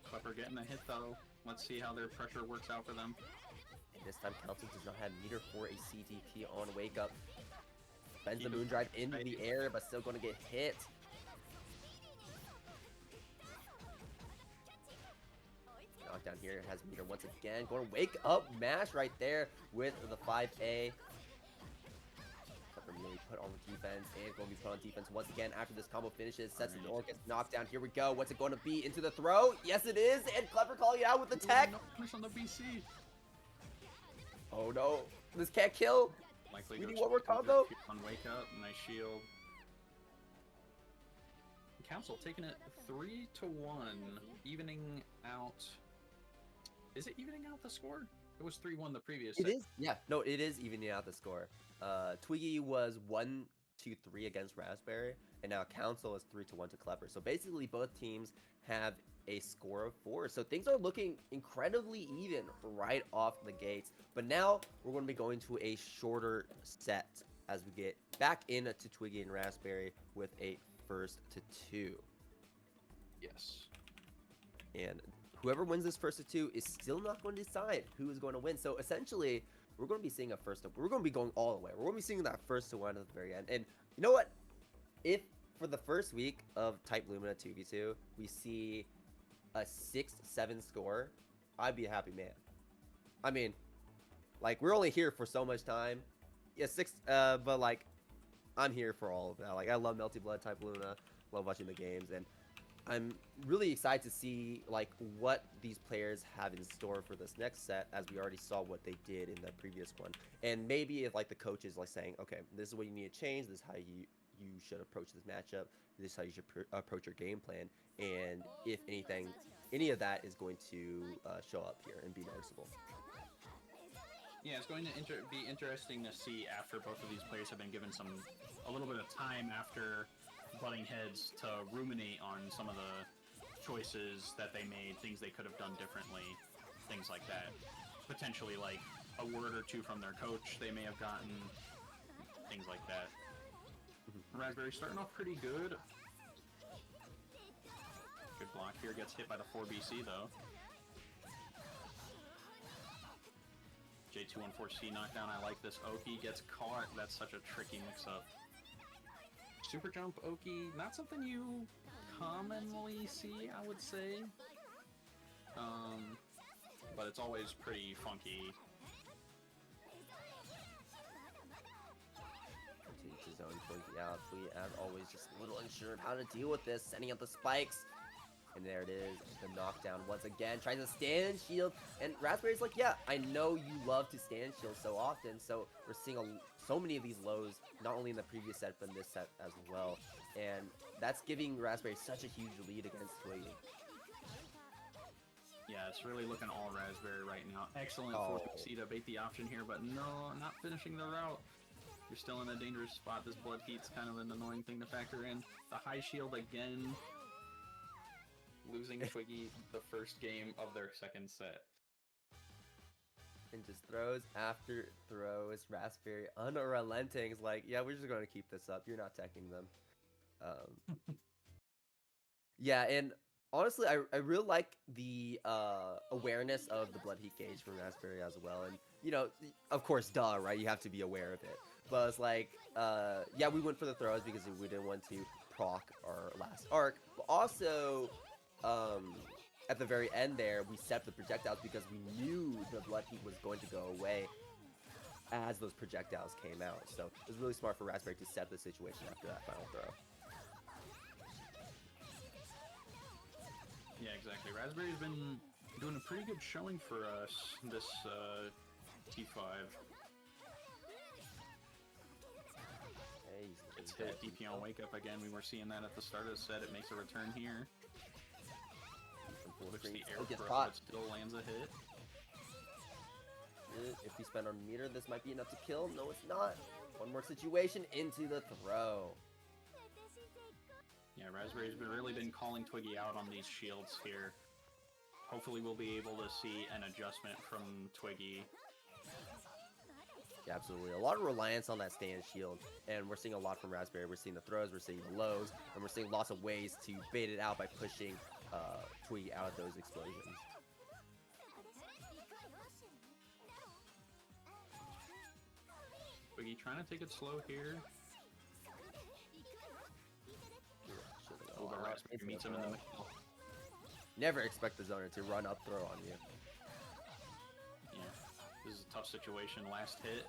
Klepper getting a hit though. Let's see how their pressure works out for them.
And this time Council does not have meter for a CDP on Wake Up. Bends the Moon Drive into the air, but still going to get hit. Knockdown here, has meter once again. Going to Wake Up mash right there with the 5A. Really put on the defense and going to be put on defense once again after this combo finishes. Sets the door, gets knocked down. Here we go. What's it going to be? Into the throw? Yes, it is. And Clever calling it out with the tech.
No punish on the BC.
Oh no, this can't kill.
Likely
We
go
need one more
check over
combo.
on Wake Up. Nice shield. Council taking it 3-1, evening out. Is it evening out the score? It was 3-1 the previous.
It is. Yeah, no, it is evening out the score. Twiggy was 1-3 against Raspberry, and now Council is 3-1 to Clever. So basically, both teams have a score of 4. So things are looking incredibly even right off the gates. But now we're going to be going to a shorter set as we get back into Twiggy and Raspberry with a 1-2.
Yes.
And whoever wins this 1-2 is still not going to decide who is going to win. So essentially, we're going to be seeing we're going to be going all the way. We're going to be seeing that 1-1 at the very end. And you know what? If for the first week of Type Lumina 2v2, we see a 6-7 score, I'd be a happy man. I mean, like, we're only here for so much time. Yeah, but like, I'm here for all of that. Like, I love Melty Blood Type Luna, love watching the games, and I'm really excited to see like what these players have in store for this next set, as we already saw what they did in the previous one. And maybe if like the coach is like saying, okay, this is what you need to change, this is how you should approach this matchup, this is how you should approach your game plan, and if anything, any of that is going to show up here and be noticeable.
Yeah, it's going to be interesting to see after both of these players have been given a little bit of time after butting heads to ruminate on some of the choices that they made, things they could have done differently, things like that. Potentially like a word or two from their coach they may have gotten, things like that. Raspberry starting off pretty good. Good block here, gets hit by the 4BC though. J214C knockdown, I like this. Oki gets caught, that's such a tricky mix-up. Super jump Oki, not something you commonly see, I would say. But it's always pretty funky.
Continues to zone Twinkie out. Twinkie, as always, just a little unsure of how to deal with this, setting up the spikes. And there it is, the knockdown once again. Tries to stand shield, and Raspberry's like, yeah, I know you love to stand shield so often, so we're seeing so many of these lows, not only in the previous set, but in this set as well. And that's giving Raspberry such a huge lead against Twiggy.
Yeah, it's really looking all Raspberry right now. Excellent 4BC to bait the option here, but no, not finishing the route. You're still in a dangerous spot. This blood heat's kind of an annoying thing to factor in. The high shield again. Losing Twiggy the first game of their second set.
And just throws after throws. Raspberry unrelenting is like, yeah, we're just going to keep this up. You're not teching them. Yeah, and honestly, I really like the awareness of the blood heat gauge from Raspberry as well. And, you know, of course, duh, right? You have to be aware of it. But it's like, yeah, we went for the throws because we didn't want to proc our last arc. But also, at the very end there, we set the projectiles because we knew the blood heat was going to go away as those projectiles came out. So it was really smart for Raspberry to set the situation after that final throw.
Yeah, exactly. Raspberry's been doing a pretty good showing for us this T5.
Hey,
It's hit DP on wake up again. We were seeing that at the start of the set. It makes a return here. Looks the air
gets
throw,
caught.
but still lands a hit.
If we spend on meter, this might be enough to kill. No, it's not. One more situation into the throw.
Yeah, Raspberry's really been calling Twiggy out on these shields here. Hopefully we'll be able to see an adjustment from Twiggy.
Yeah, absolutely. A lot of reliance on that stand shield, and we're seeing a lot from Raspberry. We're seeing the throws, we're seeing the lows, and we're seeing lots of ways to bait it out by pushing Twiggy out of those explosions.
Twiggy trying to take it slow here. Oh, but Raspberry meets him in the middle.
Never expect the zoner to run up throw on you.
Yeah, this is a tough situation. Last hit.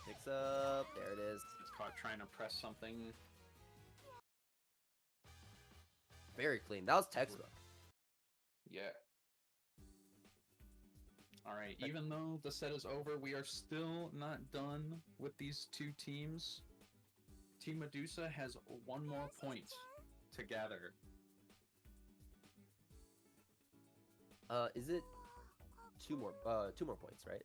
Picks up. There it is.
It's caught trying to press something.
Very clean. That was textbook.
Yeah. Alright, even though the set is over, we are still not done with these two teams. Team Medusa has one more point to gather.
Is it two more points, right?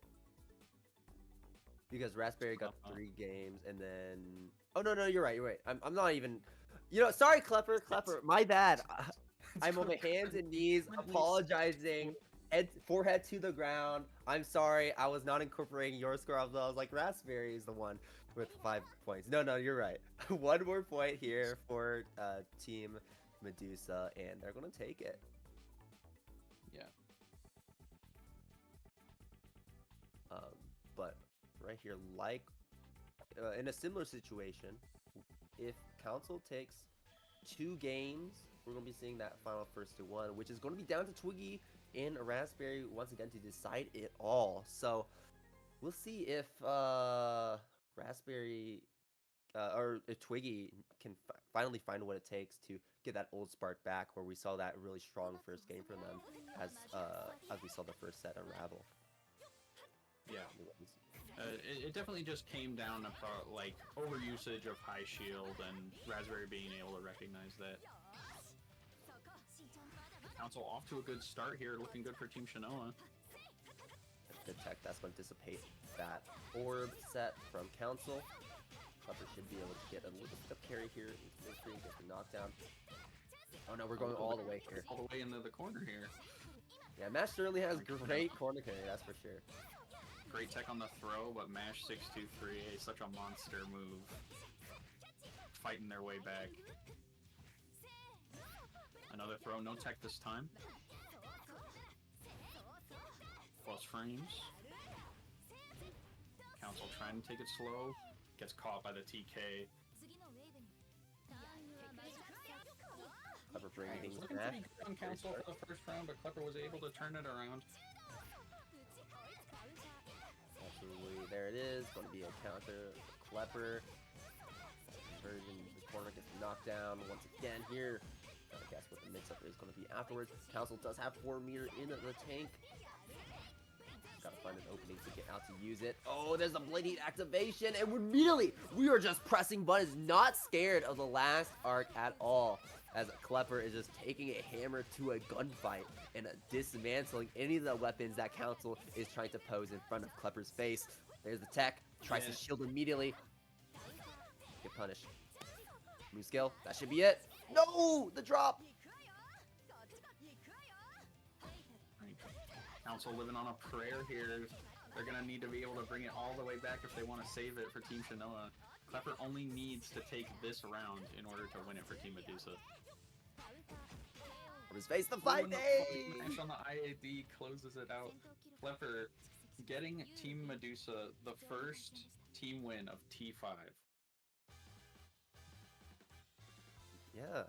Because Raspberry got 3 games, and then... Oh, no, you're right. I'm not even... You know, sorry, Klepper, my bad. I'm on my hands and knees, apologizing, forehead to the ground. I'm sorry, I was not incorporating your score. I was like, Raspberry is the one with 5 points. No, you're right. One more point here for Team Medusa, and they're going to take it.
Yeah.
But right here, like in a similar situation, if Council takes 2 games, we're going to be seeing that final first to 1, which is going to be down to Twiggy and Raspberry once again to decide it all. So we'll see if Raspberry or if Twiggy can finally find what it takes to get that old spark back, where we saw that really strong first game from them as we saw the first set unravel.
Yeah. It definitely just came down to like overusage of high shield and Raspberry being able to recognize that. Council off to a good start here, looking good for Team Shinoa.
Good tech, that's going to dissipate that orb set from Council. Clever should be able to get a little bit of carry here. Get the knockdown. Oh no, we're going all the way here.
All the way into the corner here.
Yeah, Mash certainly has great corner carry, that's for sure.
Great tech on the throw, but Mash 623, such a monster move. fighting their way back. Another throw, no tech this time. Plus frames. Council trying to take it slow. Gets caught by the TK.
Clever bringing
It
things
was looking
back.
pretty good on Council for the first round, but Klepper was able to turn it around.
Absolutely, there it is. Going to be a counter. Klepper. Version the corner gets knocked down once again here. I guess what the mix-up is going to be afterwards. Council does have 4 meter in the tank. Gotta find an opening to get out to use it. Oh, there's a Blade Heat activation, and we are just pressing buttons, not scared of the last arc at all. As Klepper is just taking a hammer to a gunfight and dismantling any of the weapons that Council is trying to pose in front of Klepper's face. There's the tech, tries to shield immediately. Get punished. Move skill, that should be it. No, the drop.
Council living on a prayer here. They're gonna need to be able to bring it all the way back if they want to save it for Team Shinoa. Klepper only needs to take this round in order to win it for Team Medusa.
His face, the
Ooh,
fight
and the
day.
smash on the IAD closes it out. Klepper getting Team Medusa the first team win of T5.
Yeah,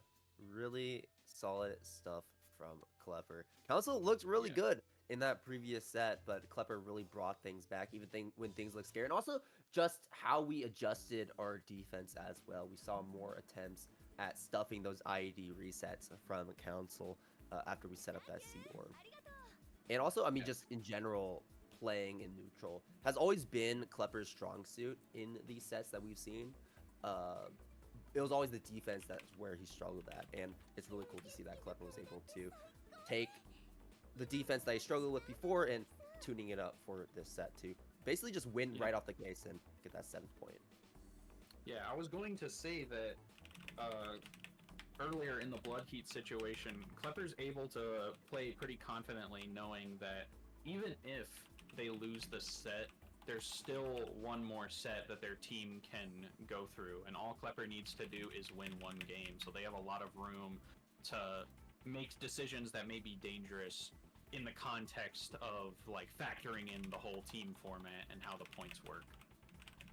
really solid stuff from Klepper. Council looked really good in that previous set, but Klepper really brought things back, even when things look scary. And also, just how we adjusted our defense as well. We saw more attempts at stuffing those IED resets from Council after we set up that C orb. And also, I mean, just in general, playing in neutral has always been Klepper's strong suit in these sets that we've seen. It was always the defense that's where he struggled at, and it's really cool to see that Klepper was able to take the defense that he struggled with before and tuning it up for this set to basically just win right off the case and get that 7th point.
Yeah, I was going to say that earlier in the Blood Heat situation, Klepper's able to play pretty confidently knowing that even if they lose the set, there's still one more set that their team can go through, and all Klepper needs to do is win one game, so they have a lot of room to make decisions that may be dangerous in the context of like factoring in the whole team format and how the points work.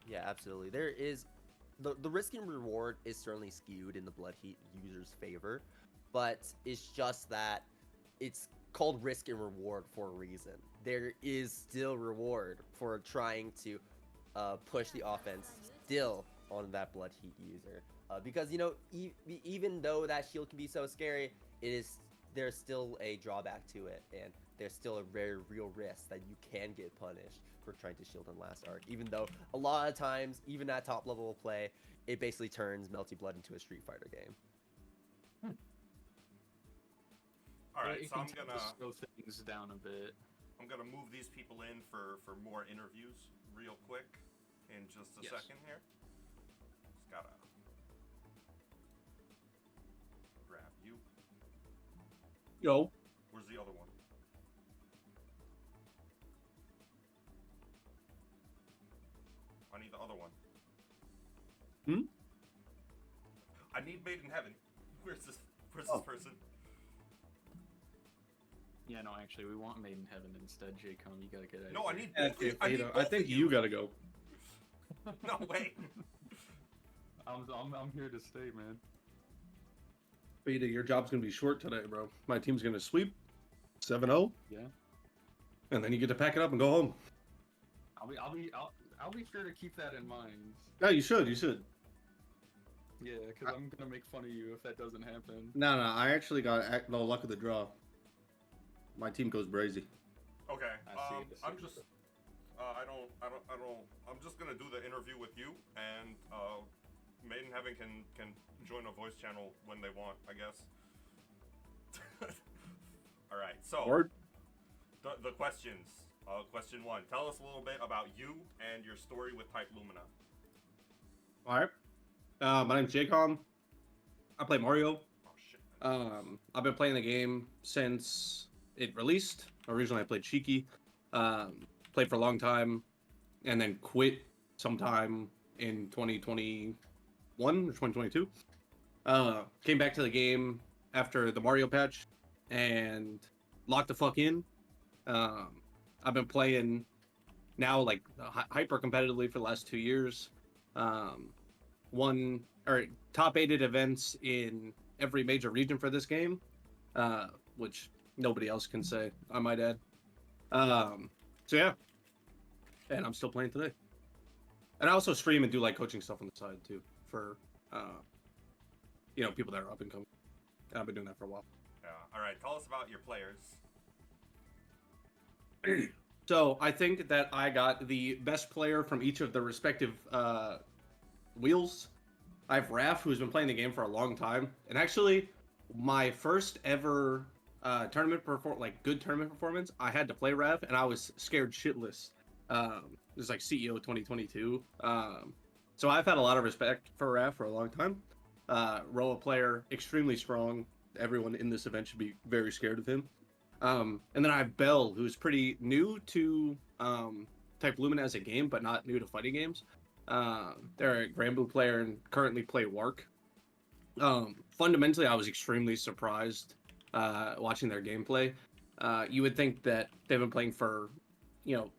Yeah, absolutely. There is the risk and reward is certainly skewed in the Blood Heat user's favor, but it's just that it's called risk and reward for a reason. There is still reward for trying to push the offense still on that Blood Heat user, because you know even though that shield can be so scary, there's still a drawback to it, and there's still a very real risk that you can get punished for trying to shield in last arc, even though a lot of times, even at top level of play, it basically turns Melty Blood into a Street Fighter game.
All right,
It
so I'm
can
gonna
slow things down a bit.
I'm gonna move these people in for more interviews real quick in just a second here. Just gotta grab you.
Yo.
Where's the other one? I need the other one.
Hmm?
I need MadeInHeaven. Where's this
Oh.
person?
Yeah, no, actually, we want MadeInHeaven instead, Jaykmom. You gotta get out.
No, I need
I
both of you. I need
think,
both
I think
of
you gotta go.
No way.
I'm here to stay, man.
Beta, your job's gonna be short today, bro. My team's gonna sweep 7-0,
Yeah.
and then you get to pack it up and go home.
I'll be sure to keep that in mind.
Yeah, you should. You should.
Yeah, because I'm gonna make fun of you if that doesn't happen.
No, I actually got the luck of the draw. My team goes brazy.
Okay.
I see.
I'm just. I'm just gonna do the interview with you, and MadeInHeaven can join a voice channel when they want, I guess. All right. So
Or
the questions. Question 1. Tell us a little bit about you and your story with Type Lumina.
all right. My name's Jaykmom. I play Mario.
Oh shit.
I've been playing the game since it released. Originally, I played Shiki. Played for a long time, and then quit sometime in 2021 2021 or 2022. Came back to the game after the Mario patch and locked the fuck in. I've been playing now like hyper competitively for the last 2 years. Won or top 8 at events in every major region for this game, which nobody else can say, I might add. So yeah, and I'm still playing today. And I also stream and do like coaching stuff on the side too for people that are up and coming. I've been doing that for a while.
Yeah. All right. Tell us about your players.
So I think that I got the best player from each of the respective wheels. I have Raph, who's been playing the game for a long time, and actually, my first ever good tournament performance, I had to play Raph, and I was scared shitless. It was like CEO 2022. So I've had a lot of respect for Raph for a long time. Roa player, extremely strong. Everyone in this event should be very scared of him. And then I have Bell, who's pretty new to Type Lumina as a game, but not new to fighting games. They're a Granblue player and currently play Wark. Fundamentally, I was extremely surprised watching their gameplay. You would think that they've been playing for,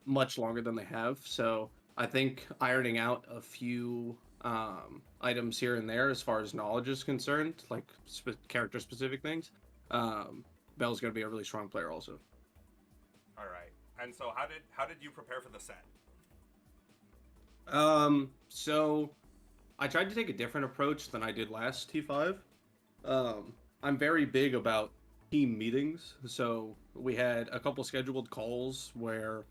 much longer than they have. So I think ironing out a few items here and there as far as knowledge is concerned, like character-specific things, Bell's going to be a really strong player also.
All right. And so how did you prepare for the set?
So I tried to take a different approach than I did last T5. I'm very big about team meetings. So we had a couple scheduled calls where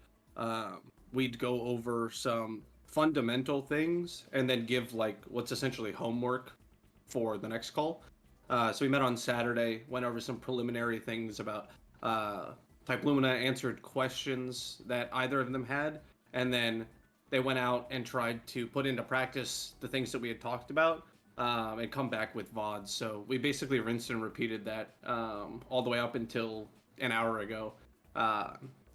we'd go over some fundamental things and then give like what's essentially homework for the next call. So we met on Saturday, went over some preliminary things about Type Lumina, answered questions that either of them had, and then they went out and tried to put into practice the things that we had talked about and come back with VODs. So we basically rinsed and repeated that all the way up until an hour ago.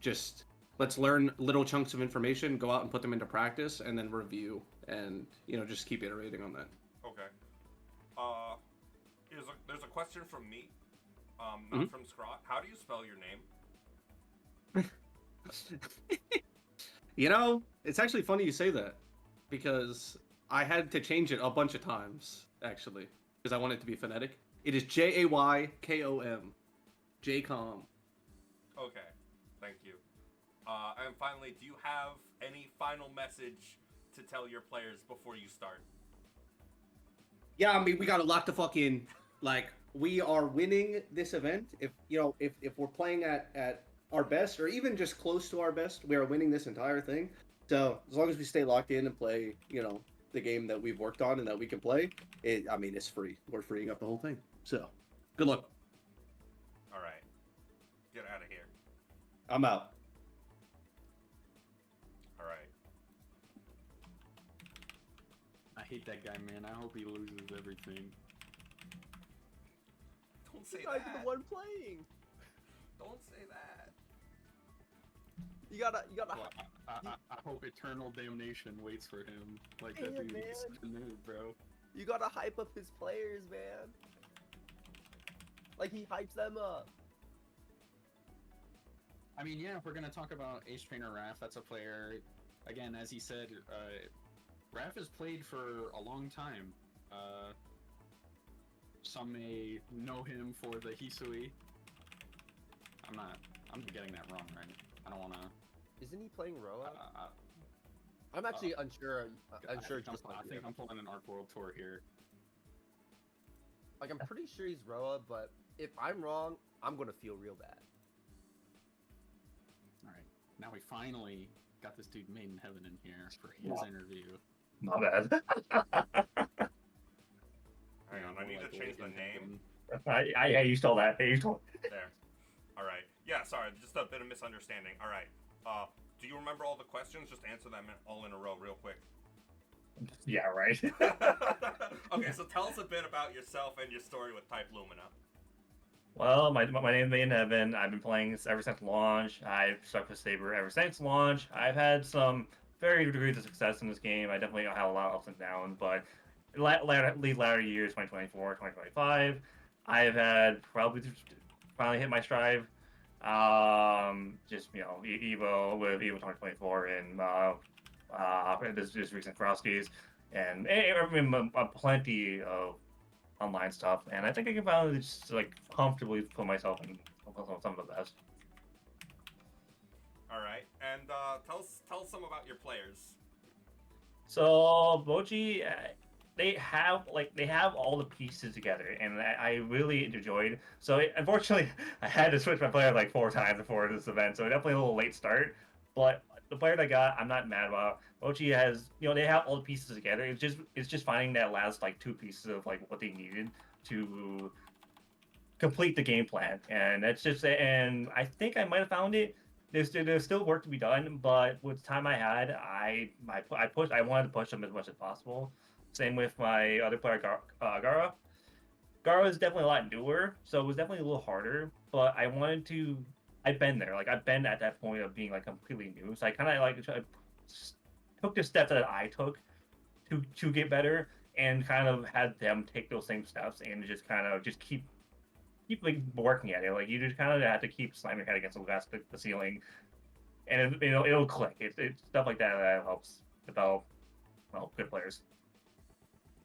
Just let's learn little chunks of information, go out and put them into practice, and then review, and just keep iterating on that.
Okay. There's a question from me, not from Scrot. How do you spell your name?
It's actually funny you say that, because I had to change it a bunch of times, actually, because I want it to be phonetic. It is Jaykom. Jaykmom.
Okay, thank you. And finally, do you have any final message to tell your players before you start?
Yeah, I mean, we gotta lock the fuck in. Like, we are winning this event. If we're playing at our best, or even just close to our best, we are winning this entire thing. So as long as we stay locked in and play, the game that we've worked on and that we can play, it's free. We're freeing up the whole thing. So, good luck.
All right, get out of here.
I'm out.
All right.
I hate that guy, man. I hope he loses everything.
Don't say
I'm
that.
the one playing.
Don't say that.
You gotta.
Well, I hope eternal damnation waits for him. Like, that
Yeah,
dude
man.
is such a noob, bro.
You gotta hype up his players, man. Like he hypes them up.
I mean, yeah, if we're gonna talk about Ace Trainer Raph, that's a player. Again, as he said, Raph has played for a long time. Some may know him for the Hisui. I'm getting that wrong, right? I don't wanna.
Isn't he playing Roa? I'm actually unsure. Unsure.
I think I'm pulling an Arc World Tour here.
Like I'm pretty sure he's Roa, but if I'm wrong, I'm gonna feel real bad.
All right, now we finally got this dude MadeInHeaven in here for his interview.
My bad.
Hang on, I need to change the name.
I you stole that. You stole.
There. All right. Yeah, sorry, just a bit of misunderstanding. All right. Do you remember all the questions? Just answer them all in a row real quick.
Yeah, right.
Okay, so tell us a bit about yourself and your story with Type Lumina.
Well, my name is MadeInHeaven. I've been playing ever since launch. I've stuck with Saber ever since launch. I've had some varying degrees of success in this game. I definitely have a lot of ups and downs, but latter years, 2024, 2025, I've had probably finally hit my stride. Just Evo with Evo 2024 and this recent Frosties, and I mean, plenty of online stuff, and I think I can finally just like comfortably put myself in some of the best.
All right, and tell us some about your players.
So Boji, they have all the pieces together, and I really enjoyed. So unfortunately, I had to switch my player like 4 times before this event, so definitely a little late start. But the player that I got, I'm not mad about. Boji has, they have all the pieces together. It's just finding that last like 2 pieces of like what they needed to complete the game plan, and and I think I might have found it. There's still work to be done, but with the time I had, I wanted to push them as much as possible. Same with my other player, Gara. Gara is definitely a lot newer, so it was definitely a little harder. But I wanted to. I've been there, like I've been at that point of being like completely new. So I kind of like took the steps that I took to get better, and kind of had them take those same steps and just kind of just keep like working at it. Like you just kind of have to keep slamming your head against the ceiling, and it'll click. It's stuff like that helps develop good players.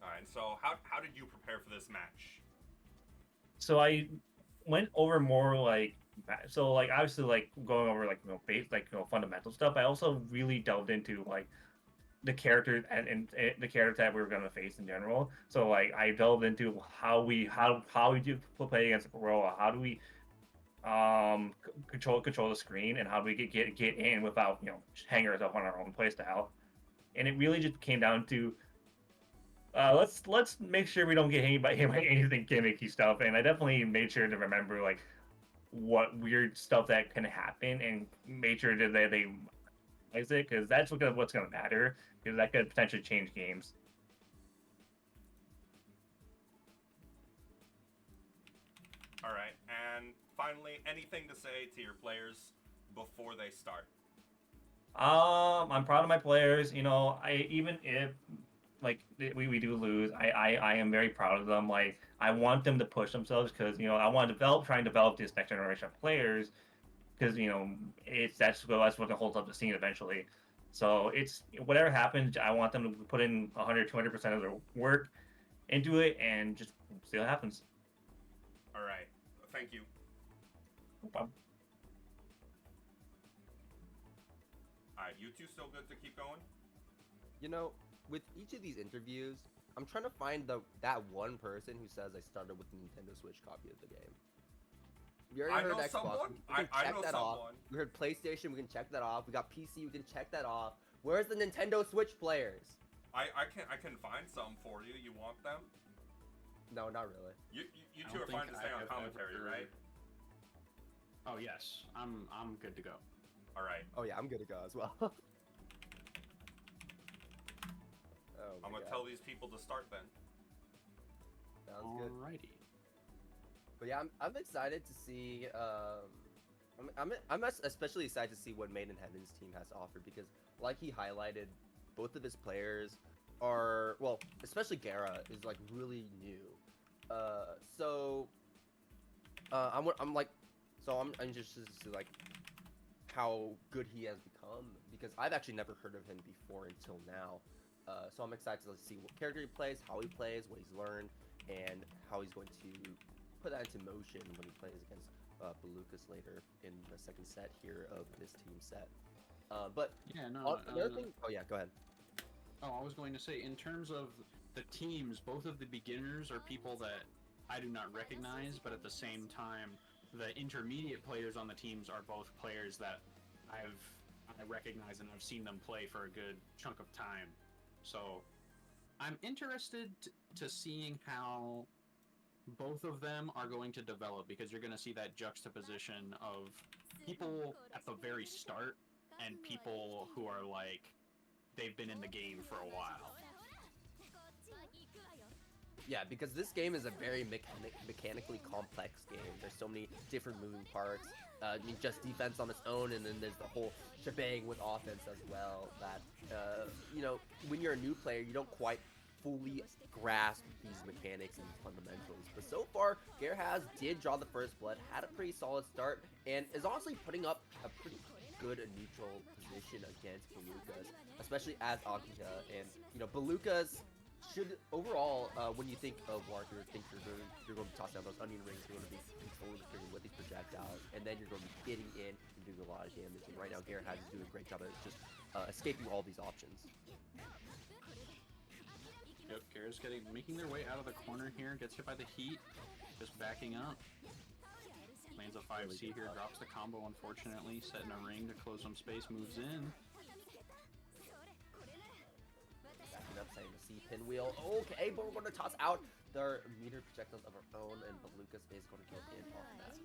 All right. So how did you prepare for this match?
So I went over more like obviously like going over like base fundamental stuff. I also really delved into like the character and the character that we were going to face in general. So like I delved into how we do play against Corolla. How do we control the screen, and how do we get in without hanging ourselves on our own playstyle. And it really just came down to let's make sure we don't get hit by anything gimmicky stuff. And I definitely made sure to remember like what weird stuff that can happen, and made sure that they realize it, because that's what's going to matter, because that could potentially change games.
All right, and finally, anything to say to your players before they start?
I'm proud of my players. Even if like we do lose, I am very proud of them. Like I want them to push themselves, because I want to try and develop this next generation of players, because that's what holds up the scene eventually. So it's whatever happens, I want them to put in 100-200% of their work into it, and just see what happens.
All right, thank you.
No problem.
All right, you two still good to keep going?
With each of these interviews, I'm trying to find that one person who says I started with the Nintendo Switch copy of the game. We already heard Xbox.
Someone.
We can check
know
that
someone.
off. We heard PlayStation. We can check that off. We got PC. We can check that off. Where's the Nintendo Switch players?
I can find some for you. You want them?
No, not really.
You two are fine to stay on commentary, right?
Oh yes, I'm good to go.
All right.
Oh yeah, I'm good to go as well.
I'm gonna tell these people to start then.
Sounds good.
Alrighty.
But yeah, I'm excited to see. I'm especially excited to see what MadeInHeaven's team has to offer, because, like he highlighted, both of his players are, well, especially Gara is like really new. I'm interested to see like how good he has become, because I've actually never heard of him before until now. So I'm excited to see what character he plays, how he plays, what he's learned, and how he's going to put that into motion when he plays against Belucas later in the second set here of this team set. But
yeah, no.
another thing. Oh yeah, go ahead.
Oh, I was going to say, in terms of the teams, both of the beginners are people that I do not recognize, but at the same time, the intermediate players on the teams are both players that I recognize, and I've seen them play for a good chunk of time. So I'm interested to seeing how both of them are going to develop, because you're going to see that juxtaposition of people at the very start and people who are like, they've been in the game for a while.
Yeah, because this game is a very mechanically complex game. There's so many different moving parts. Just defense on its own, and then there's the whole shebang with offense as well. That when you're a new player, you don't quite fully grasp these mechanics and fundamentals. But so far, Gerhaz did draw the first blood, had a pretty solid start, and is honestly putting up a pretty good neutral position against Belugas, especially as Akita. And Belugas should overall, when you think of Wark, you think you're going to toss down those onion rings, you're going to be controlling the screen with these projectiles, and then you're going to be getting in and doing a lot of damage. And right now, Gerhaz is doing a great job at just escaping all these options.
Yep, Gara's making their way out of the corner here, gets hit by the heat, just backing up. Lands a 5C here, drops the combo unfortunately, setting a ring to close some space, moves in.
Backing up, setting the C pinwheel. Okay, but we're going to toss out their meter projectiles of our own, and Lucas is going to get in off of that.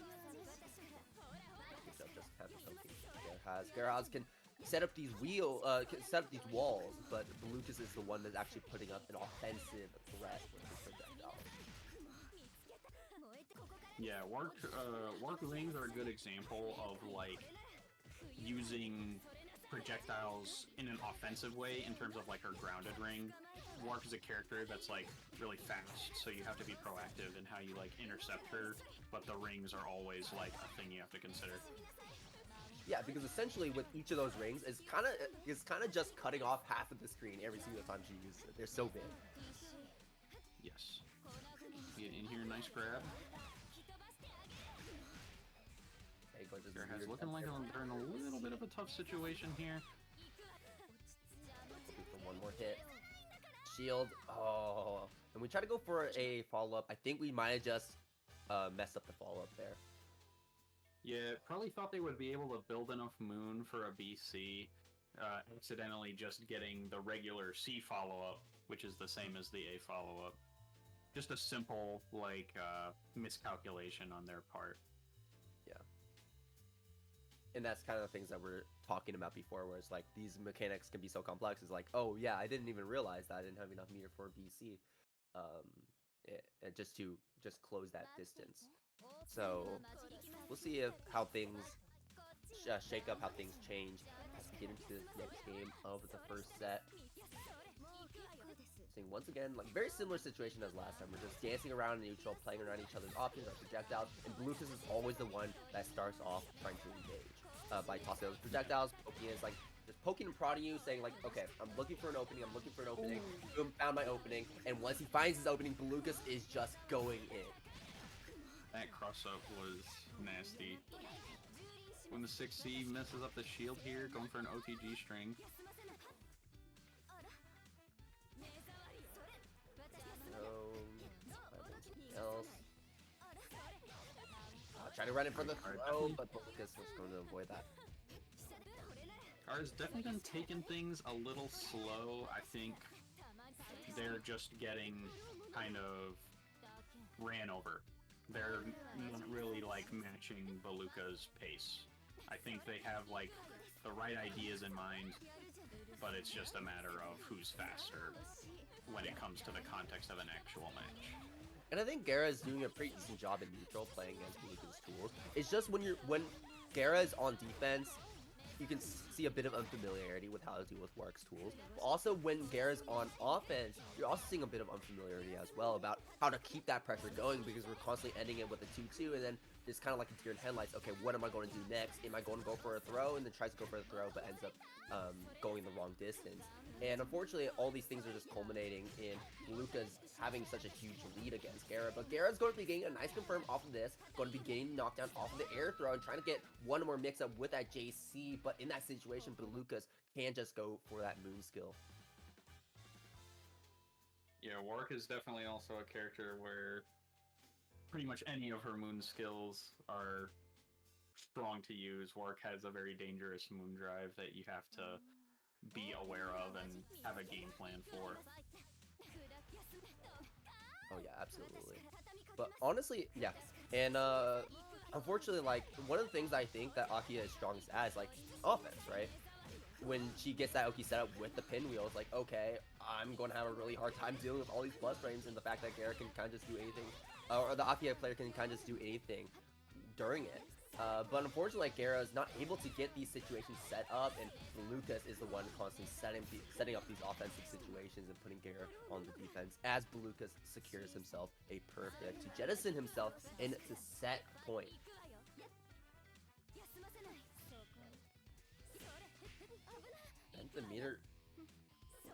Just have the token. Gerhaz can set up these walls, but Lucas is the one that's actually putting up an offensive threat with his projectiles.
Yeah, Wark rings are a good example of like using projectiles in an offensive way in terms of like her grounded ring. Wark is a character that's like really fast, so you have to be proactive in how you like intercept her, but the rings are always like a thing you have to consider.
Yeah, because essentially with each of those rings is kind of just cutting off half of the screen every single time she uses it. They're so big.
Yes. Get in here, nice grab. Gerhaz looking like they're in a little bit of a tough situation here.
Looking for one more hit. Shield. Oh, and we try to go for a follow-up. I think we might have just messed up the follow-up there.
Yeah, probably thought they would be able to build enough moon for a BC, accidentally just getting the regular C follow-up, which is the same as the A follow-up. Just a simple, like, miscalculation on their part.
Yeah. And that's kind of the things that we're talking about before, where it's like, these mechanics can be so complex. It's like, oh yeah, I didn't even realize that I didn't have enough meter for BC. And just to close that distance. So we'll see how things shake up, how things change as we get into the next game of the first set. Seeing once again, like very similar situation as last time. We're just dancing around in neutral, playing around each other's options, our projectiles, and Lucas is always the one that starts off trying to engage by tossing those projectiles. Poking is like just poking and prodding you, saying like, okay, I'm looking for an opening, boom, found my opening, and once he finds his opening, Lucas is just going in.
That cross-up was nasty. When the 6C messes up the shield here, going for an OTG string.
Else. Try to run it for the throw, but Lucas was going to avoid that.
Gara's definitely been taking things a little slow. I think they're just getting kind of ran over. They're not really like matching Beluga's pace. I think they have like the right ideas in mind, but it's just a matter of who's faster when it comes to the context of an actual match.
And I think Gara is doing a pretty decent job in neutral playing against Beluga's tools. It's just when Gara is on defense, you can see a bit of unfamiliarity with how to deal with Wark's tools. But also when Gara's on offense, you're also seeing a bit of unfamiliarity as well about how to keep that pressure going, because we're constantly ending it with a 2-2, and then it's kind of like a deer in headlights. Okay, what am I going to do next? Am I going to go for a throw? And then tries to go for a throw, but ends up going the wrong distance. And unfortunately, all these things are just culminating in Lucas having such a huge lead against Gara. But Gara's going to be getting a nice confirm off of this, going to be getting knocked down off of the air throw and trying to get one more mix-up with that JC. But in that situation, Lucas can just go for that moon skill.
Yeah, Wark is definitely also a character where pretty much any of her moon skills are strong to use. Wark has a very dangerous moon drive that you have to be aware of and have a game plan for.
Oh yeah, absolutely. But honestly, yeah. And unfortunately, like, one of the things I think that Akia is strongest at is like offense, right? When she gets that Oki set up with the pinwheel, it's like, okay, I'm going to have a really hard time dealing with all these plus frames, and the fact that Gara can kind of just do anything, or the Akia player can kind of just do anything during it. But unfortunately, Guerra is not able to get these situations set up, and Lucas is the one constantly setting up these offensive situations and putting Guerra on the defense as Lucas secures himself a perfect to jettison himself into set point. And the meter,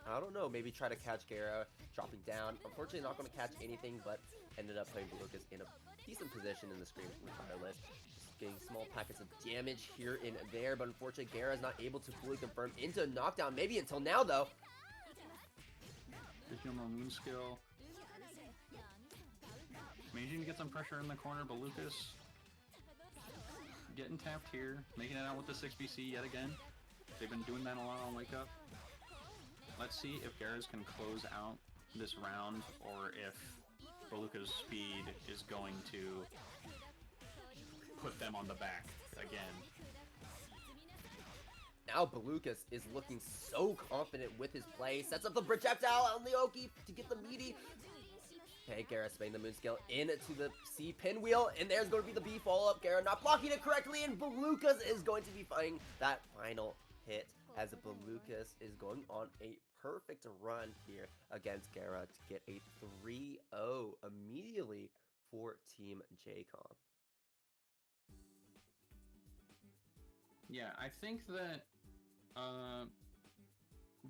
I don't know, maybe try to catch Guerra dropping down. Unfortunately, not going to catch anything, but ended up putting Lucas in a decent position in the screen regardless. Getting small packets of damage here and there, but unfortunately Guerra is not able to fully confirm into a knockdown, maybe until now though.
Jaykmom moon skill. Managing to get some pressure in the corner, but Lucas getting tapped here, making it out with the 6BC yet again. They've been doing that a lot on Wake Up. Let's see if Guerra's can close out this round, or if Beluka's speed is going to put them on the back again.
Now Belukas is looking so confident with his play, sets up the projectile on the Oki to get the meaty. Okay, Guerra spinning the moon skill into the C pinwheel, and there's going to be the B follow-up. Guerra not blocking it correctly, and Belukas is going to be finding that final hit as Belukas is going on a perfect run here against Guerra to get a 3-0 immediately for Team Jaykmom.
Yeah, I think that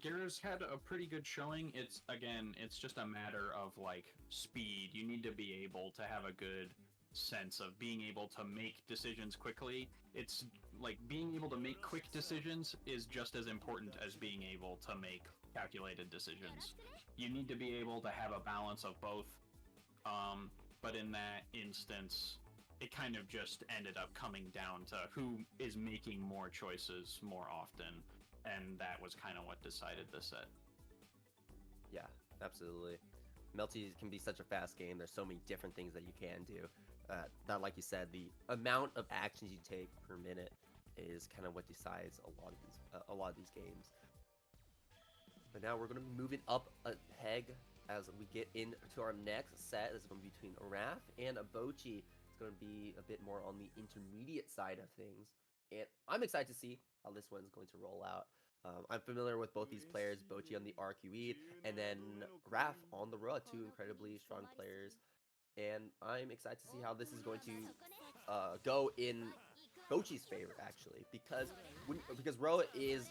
Guerra's had a pretty good showing. It's just a matter of like speed. You need to be able to have a good sense of being able to make decisions quickly. It's like being able to make quick decisions is just as important as being able to make calculated decisions. You need to be able to have a balance of both. But in that instance, it kind of just ended up coming down to who is making more choices more often, and that was kind of what decided the set.
Yeah, absolutely. Melty can be such a fast game. There's so many different things that you can do. That, like you said, the amount of actions you take per minute is kind of what decides a lot of these games. But now we're going to move it up a peg as we get into our next set. This is going to be between Araf and Bochi. It's going to be a bit more on the intermediate side of things. And I'm excited to see how this one's going to roll out. I'm familiar with both these players, Bochi on the RQE, and then Raf on the Roa, two incredibly strong players. And I'm excited to see how this is going to go in Bochi's favor, actually, because Roa is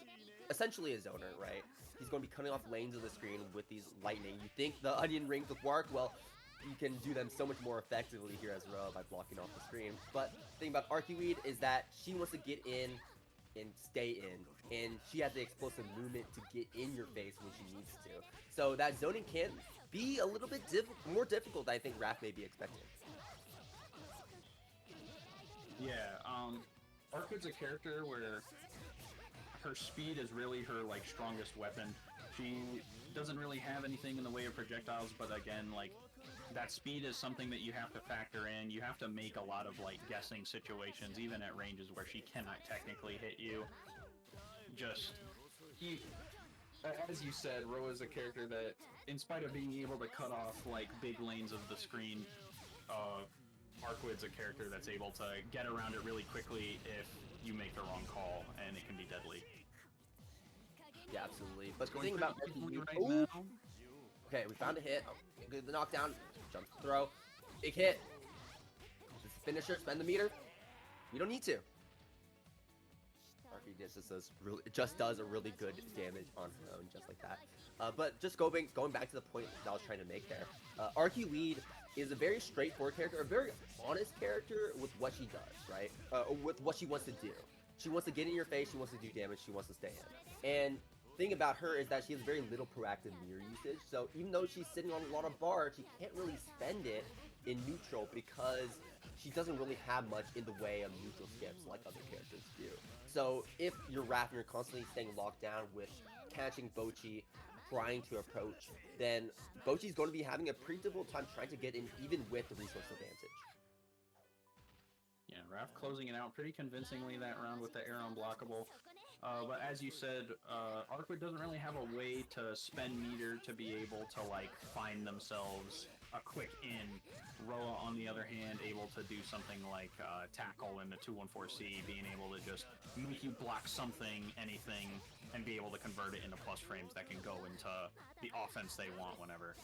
essentially a zoner, right? He's going to be cutting off lanes of the screen with these lightning. You think the onion rings would work? Well, you can do them so much more effectively here as Roa by blocking off the screen. But the thing about Arcuweed is that she wants to get in and stay in, and she has the explosive movement to get in your face when she needs to. So that zoning can be a little bit more difficult than I think Raph may be expecting.
Yeah, Arcuweed's a character where her speed is really her like strongest weapon. She doesn't really have anything in the way of projectiles, but again, like that speed is something that you have to factor in. You have to make a lot of like guessing situations, even at ranges where she cannot technically hit you. As you said, Roa is a character that, in spite of being able to cut off like big lanes of the screen, Arcuweed's a character that's able to get around it really quickly if you make the wrong call, and it can be deadly.
Yeah, absolutely. But the
Going
thing about
quickly
Melty,
right now.
okay, we found a hit. Good, the knockdown, jump throw, big hit. Just finisher, spend the meter. We don't need to. Arcuweed just does a really good damage on her own, just like that. But just going back to the point that I was trying to make there, Arcuweed is a very straightforward character, a very honest character with what she does, right? With what she wants to do. She wants to get in your face, she wants to do damage, she wants to stay in. And the thing about her is that she has very little proactive mirror usage, so even though she's sitting on a lot of bars, she can't really spend it in neutral because she doesn't really have much in the way of neutral skips like other characters do. So if you're Raph and you're constantly staying locked down with catching Bochi, trying to approach, then Bochi's going to be having a pretty difficult time trying to get in even with the resource advantage.
Yeah, Raph closing it out pretty convincingly that round with the air unblockable. But as you said, Arcuweed doesn't really have a way to spend meter to be able to like find themselves a quick in. Roa, on the other hand, able to do something like tackle in the 214C, being able to just make you block something, anything, and be able to convert it into plus frames that can go into the offense they want whenever.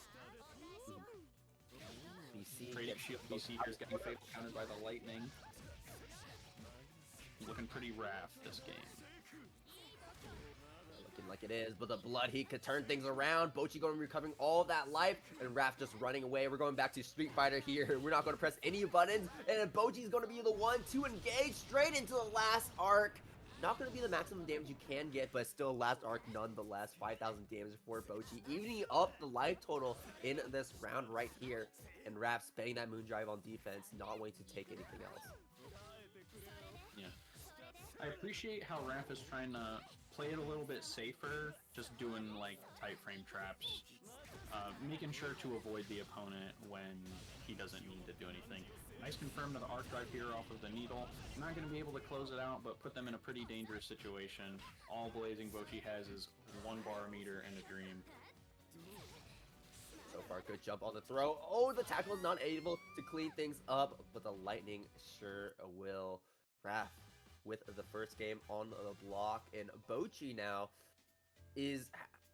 BC
Trading
gets
shield
those
BC here is getting fatal countered by the lightning. Looking pretty raff this game.
looking like it is, but the blood heat could turn things around. Bochi going to be recovering all that life, and Raph just running away. We're going back to Street Fighter here. We're not going to press any buttons, and Bochi's going to be the one to engage straight into the last arc. Not going to be the maximum damage you can get, but still last arc nonetheless. 5,000 damage for Bochi, evening up the life total in this round right here. And Raph spending that moon drive on defense, not wanting to take anything else.
Yeah. I appreciate how Raph is trying to play it a little bit safer, just doing like tight frame traps, making sure to avoid the opponent when he doesn't need to do anything. Nice confirm to the arc drive here off of the needle. Not going to be able to close it out, but put them in a pretty dangerous situation. All Blazing Bochi has is 1 bar meter and a dream.
So far, good jump on the throw. Oh, the tackle is not able to clean things up, but the lightning sure will. Raph with the first game on the block, and Bochi now is,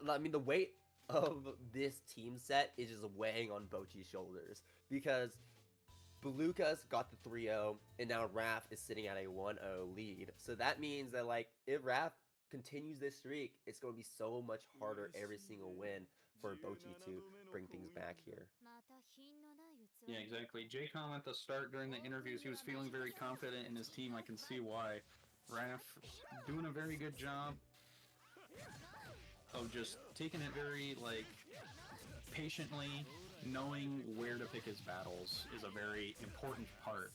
I mean, the weight of this team set is just weighing on Bochi's shoulders, because Belucas got the 3-0, and now Raph is sitting at a 1-0 lead. So that means that, like, if Raph continues this streak, it's going to be so much harder every single win for Bochi to bring things back here.
Yeah, exactly. Jaykmom at the start during the interviews, he was feeling very confident in his team. I can see why. Raph doing a very good job of just taking it very, like, patiently. Knowing where to pick his battles is a very important part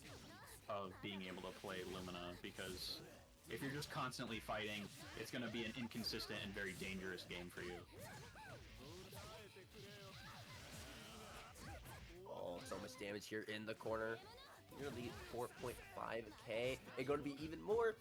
of being able to play Lumina, because if you're just constantly fighting, it's going to be an inconsistent and very dangerous game for you.
Oh, so much damage here in the corner. Nearly 4.5k. It's going to be even more.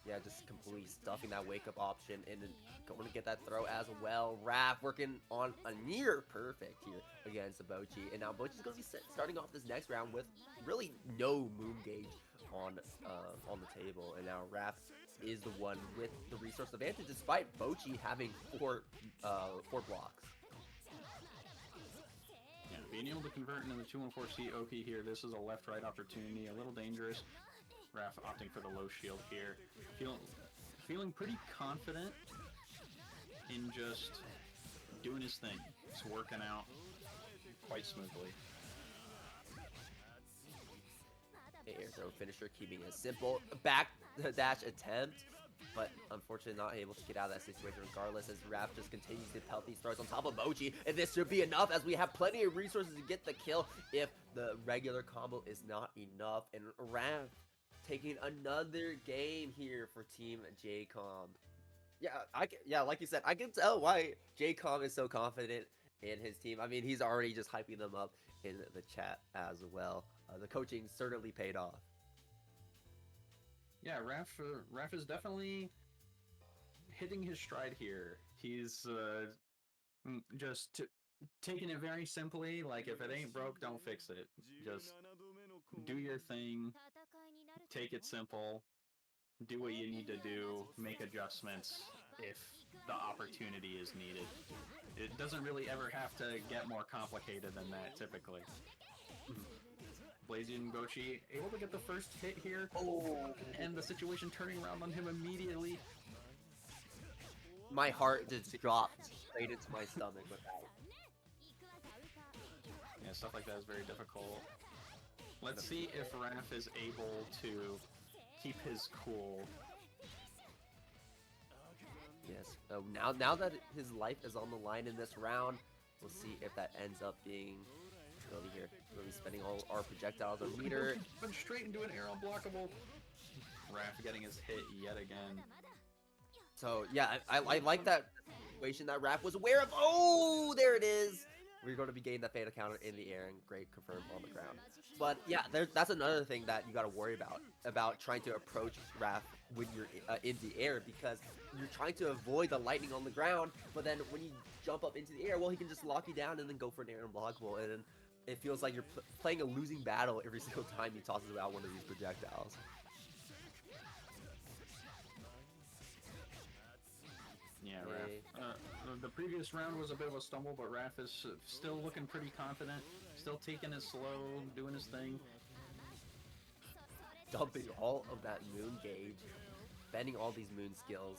Yeah, just completely stuffing that wake-up option and then going to get that throw as well. Raph working on a near perfect here against Bochi. And now Bochi's going to be starting off this next round with really no moon gauge on the table. And now Raph is the one with the resource advantage, despite Bochi having four blocks.
Yeah, being able to convert into the 214C OP here, this is a left-right opportunity, a little dangerous. Raph opting for the low shield here. Feeling pretty confident in just doing his thing. It's working out quite smoothly.
Air throw finisher, keeping it simple. Back dash attempt, but unfortunately not able to get out of that situation regardless, as Raph just continues to pelt these throws on top of Bochi. And this should be enough, as we have plenty of resources to get the kill if the regular combo is not enough. And Raph taking another game here for Team Jaykmom. Yeah, like you said, I can tell why Jaykmom is so confident in his team. I mean, he's already just hyping them up in the chat as well. The coaching certainly paid off.
Yeah, Raph is definitely hitting his stride here. He's just taking it very simply. Like, if it ain't broke, don't fix it. Just do your thing. Take it simple. Do what you need to do. Make adjustments if the opportunity is needed. It doesn't really ever have to get more complicated than that, typically. Blazing Bochi able to get the first hit here. Oh, and the situation turning around on him immediately.
My heart just dropped straight into my stomach with that.
Yeah, stuff like that is very difficult. Let's see if Raph is able to keep his cool.
Yes. Now that his life is on the line in this round, we'll see if that ends up being really here. We'll be spending all our projectiles on meter.
Went straight into an air unblockable. Raph getting his hit yet again.
So yeah, I like that situation that Raph was aware of. Oh, there it is. We're going to be getting that fatal counter in the air, and great confirm on the ground. But yeah, that's another thing that you got to worry about trying to approach Raph when you're in the air, because you're trying to avoid the lightning on the ground, but then when you jump up into the air, well, he can just lock you down and then go for an air unblockable, and then it feels like you're playing a losing battle every single time he tosses out one of these projectiles.
Yeah, Raph. The previous round was a bit of a stumble, but Raph is still looking pretty confident, still taking it slow, doing his thing.
Dumping all of that moon gauge, bending all these moon skills,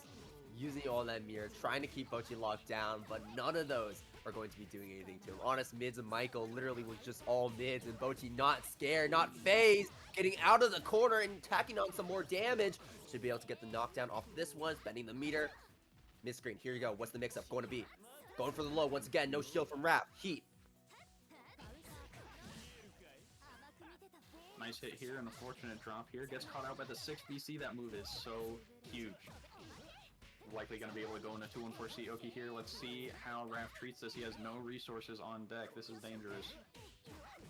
using all that mirror, trying to keep Bochi locked down, but none of those are going to be doing anything to him. Honest mids and Michael literally was just all mids, and Bochi not scared, not phased, getting out of the corner and tacking on some more damage. Should be able to get the knockdown off this one, bending the meter. Mid screen, here you go. What's the mix-up going to be? Going for the low once again. No shield from Raph. Heat.
Nice hit here, and a fortunate drop here. Gets caught out by the 6 BC. That move is so huge. Likely going to be able to go into 2-1-4 Oki here. Let's see how Raph treats this. He has no resources on deck. This is dangerous.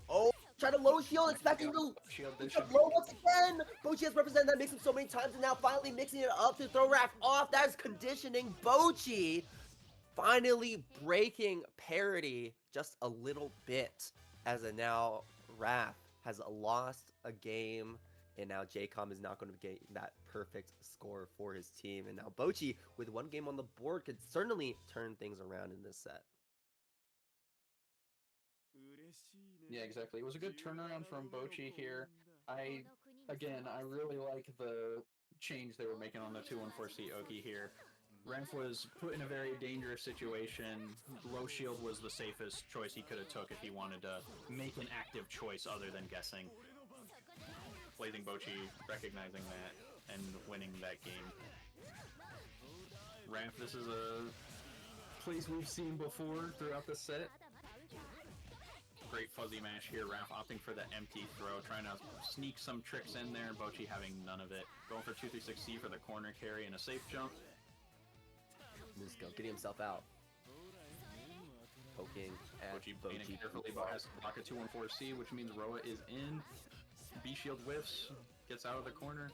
Oh, try to low shield, expecting to blow once again. Bochi has represented that mix-up so many times, and now finally mixing it up to throw Raph off. That is conditioning. Bochi finally breaking parity just a little bit, as now Raph has lost a game, and now Jaykmom is not going to get that perfect score for his team. And now Bochi, with one game on the board, could certainly turn things around in this set.
Yeah, exactly. It was a good turnaround from Bochi here. I really like the change they were making on the 2-1-4 Oki here. Raph was put in a very dangerous situation. Low shield was the safest choice he could have took if he wanted to make an active choice other than guessing. Blazing Bochi recognizing that and winning that game. Raph, this is a place we've seen before throughout the set. Great fuzzy mash here. Raph opting for the empty throw, trying to sneak some tricks in there. Bochi having none of it. Going for 236C for the corner carry and a safe jump.
Musko getting himself out. Poking at
Bochi carefully, but has to block a 2-1-4C, which means Roa is in. B shield whiffs, gets out of the corner.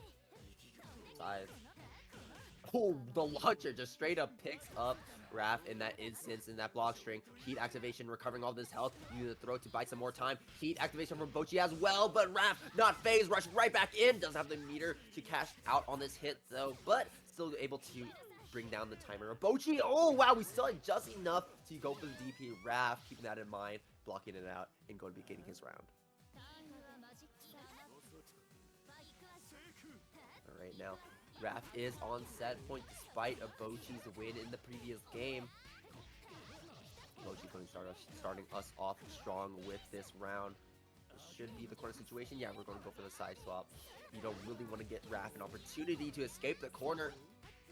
Side. Oh, the launcher just straight up picks up Raph in that instance, in that block string. Heat activation, recovering all this health. Using the throw to buy some more time. Heat activation from Bochi as well, but Raph not phased, rushing right back in. Doesn't have the meter to cash out on this hit though, but still able to bring down the timer. Bochi, oh wow, we still had just enough to go for the DP. Raph keeping that in mind, blocking it out, and going to be getting his round. Alright, now Raph is on set point despite a Bochi's win in the previous game. Bochi going to starting us off strong with this round. This should be the corner situation. Yeah, we're going to go for the side swap. You don't really want to get Raph an opportunity to escape the corner,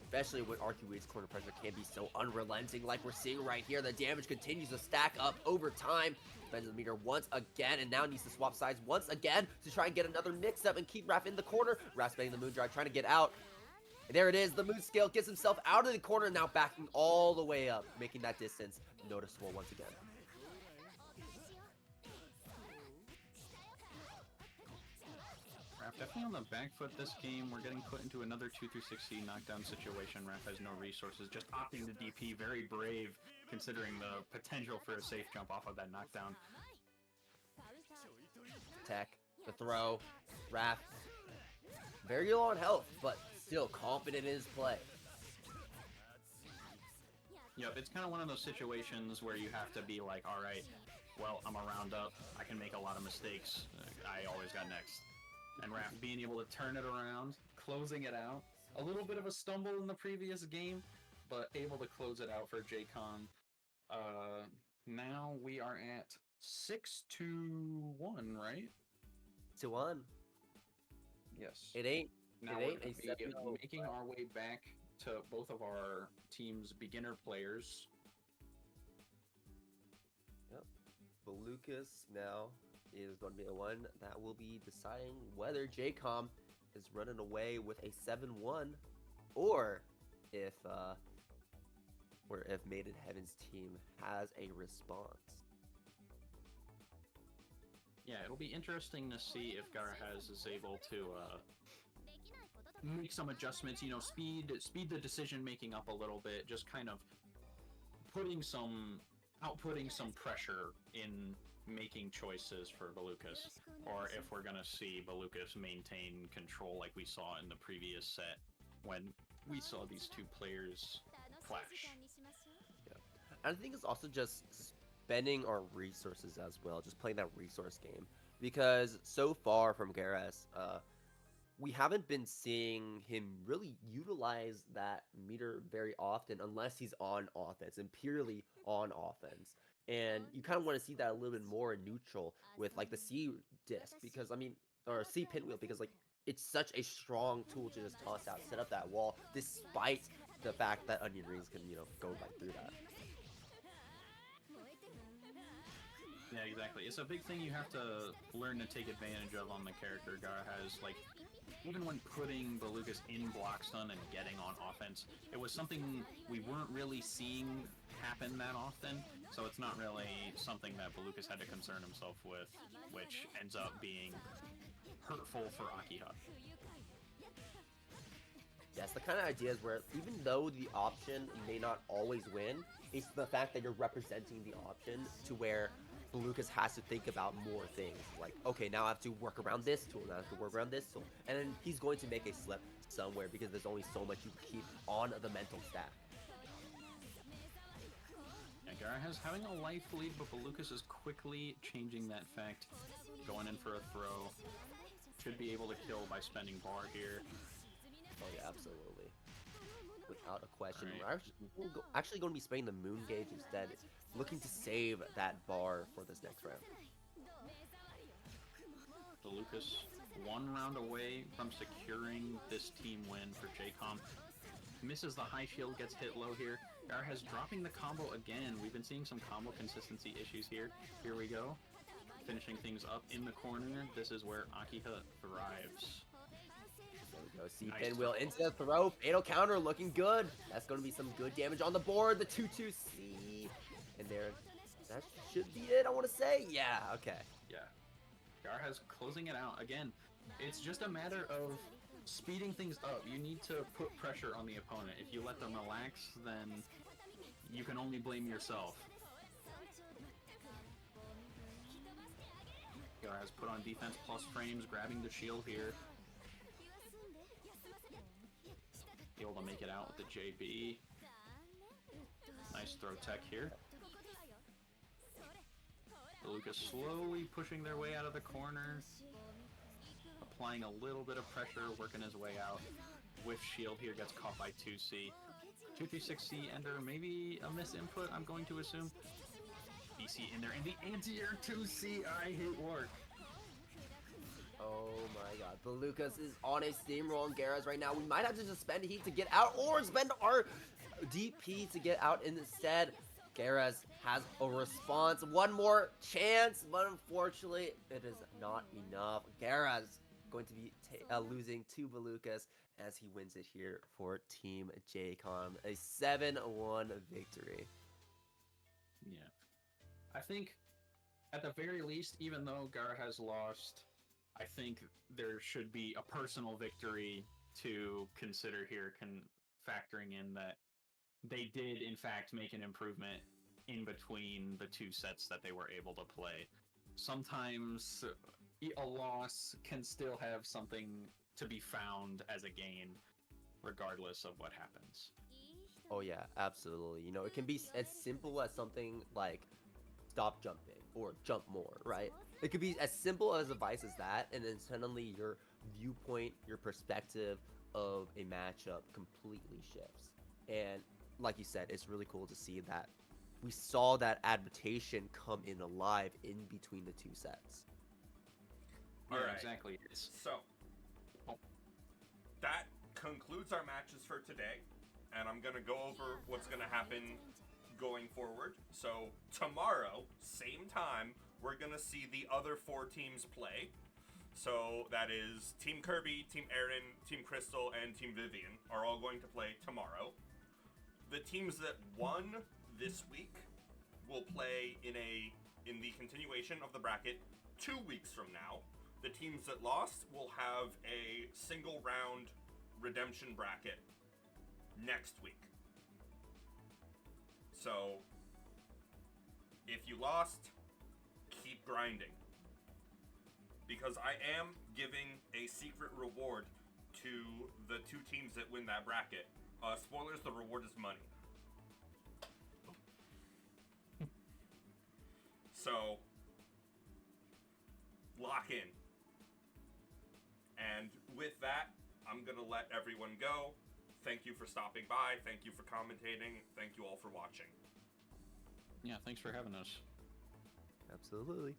especially when RQ8's corner pressure can be so unrelenting like we're seeing right here. The damage continues to stack up over time. Bends the meter once again, and now needs to swap sides once again to try and get another mix-up and keep Raph in the corner. Raph spending the moon drive, trying to get out. And there it is, the moon scale gets himself out of the corner, now backing all the way up, making that distance noticeable once again.
Raph definitely on the back foot this game. We're getting put into another 2-6C knockdown situation. Raph has no resources, just opting to DP. Very brave, considering the potential for a safe jump off of that knockdown.
Tech, the throw, Raph, very low on health, but still confident in his play.
Yep, it's kind of one of those situations where you have to be like, all right, well, I'm a round up. I can make a lot of mistakes. I always got next. And Raph being able to turn it around, closing it out. A little bit of a stumble in the previous game, but able to close it out for Jaykmom. Now we are at 6-1, right?
2-1.
Yes.
It ain't.
Now
it
we're
ain't
going
a
to be
7-0.
making our way back to both of our team's beginner players.
Yep. But Lucas now is going to be the one that will be deciding whether Jaykmom is running away with a 7-1 or if MadeInHeaven's team has a response.
Yeah, it'll be interesting to see if Garahaz is able to make some adjustments. You know, speed the decision making up a little bit, just kind of outputting some pressure in making choices for Balukas, or if we're gonna see Balukas maintain control like we saw in the previous set when we saw these two players clash.
I think it's also just spending our resources as well, just playing that resource game. Because so far from Gareth, we haven't been seeing him really utilize that meter very often unless he's on offense and purely on offense. And you kind of want to see that a little bit more in neutral with like the C disc because or C pinwheel because like it's such a strong tool to just toss out, set up that wall, despite the fact that onion rings can go right through that.
Yeah, exactly. It's a big thing you have to learn to take advantage of on the character Garahaz. Like, even when putting Balukas in block stun and getting on offense, it was something we weren't really seeing happen that often, so it's not really something that Balukas had to concern himself with, which ends up being hurtful for Akiha.
Yes, the kind of ideas where even though the option may not always win, it's the fact that you're representing the option to where Balukas has to think about more things. Like, okay, now I have to work around this tool, now I have to work around this tool. And then he's going to make a slip somewhere because there's only so much you can keep on the mental stack.
Yeah, Garahaz having a life lead, but Balukas is quickly changing that fact. Going in for a throw. Should be able to kill by spending bar here.
Oh yeah, absolutely. Without a question.
Right.
We're actually going to be spending the moon gauge instead, looking to save that bar for this next round.
Balukas 1 round away from securing this team win for Jaykmom. Misses the high shield, gets hit low here. Garahaz dropping the combo again. We've been seeing some combo consistency issues here. Here we go. Finishing things up in the corner. This is where Akiha thrives.
There we go. C
Nice
pinwheel
throw.
into the throw. Fatal counter looking good. That's going to be some good damage on the board. The 2-2-C. And there, that should be it, I want to say. Yeah, okay.
Yeah. Garahaz closing it out. Again, it's just a matter of speeding things up. You need to put pressure on the opponent. If you let them relax, then you can only blame yourself. Garahaz put on defense plus frames, grabbing the shield here. Able to make it out with the JB. Nice throw tech here. Balukas slowly pushing their way out of the corner. Applying a little bit of pressure, working his way out. Whiff shield here gets caught by 2C. 236C ender, maybe a misinput, I'm going to assume. BC in there, and the anti-air 2C, I hate work.
Oh my god. Balukas is on a steamroll on Garahaz right now. We might have to just spend heat to get out or spend our DP to get out instead. Garahaz has a response. One more chance, but unfortunately, it is not enough. Garahaz going to be losing to Balukas as he wins it here for Team Jaykmom. A 7-1 victory.
Yeah. I think, at the very least, even though Garahaz lost, I think there should be a personal victory to consider here, factoring in that they did, in fact, make an improvement in between the two sets that they were able to play. Sometimes a loss can still have something to be found as a gain, regardless of what happens.
Oh yeah, absolutely. You know, it can be as simple as something like stop jumping or jump more, right? It could be as simple as advice as that, and then suddenly your viewpoint, your perspective of a matchup completely shifts. And like you said, it's really cool to see that we saw that adaptation come in alive in between the two sets.
Yeah,
Alright.
exactly.
So, that concludes our matches for today, and I'm gonna go over what's gonna happen going forward. So, tomorrow, same time, we're gonna see the other 4 teams play. So, that is Team Kirby, Team Aaron, Team Crystal, and Team Vivian are all going to play tomorrow. The teams that won this week will play in the continuation of the bracket 2 weeks from now, the teams that lost will have a single round redemption bracket next week. So, if you lost, keep grinding. Because I am giving a secret reward to the 2 teams that win that bracket. Spoilers, the reward is money. So, lock in. And with that, I'm going to let everyone go. Thank you for stopping by. Thank you for commentating. Thank you all for watching.
Yeah, thanks for having us.
Absolutely.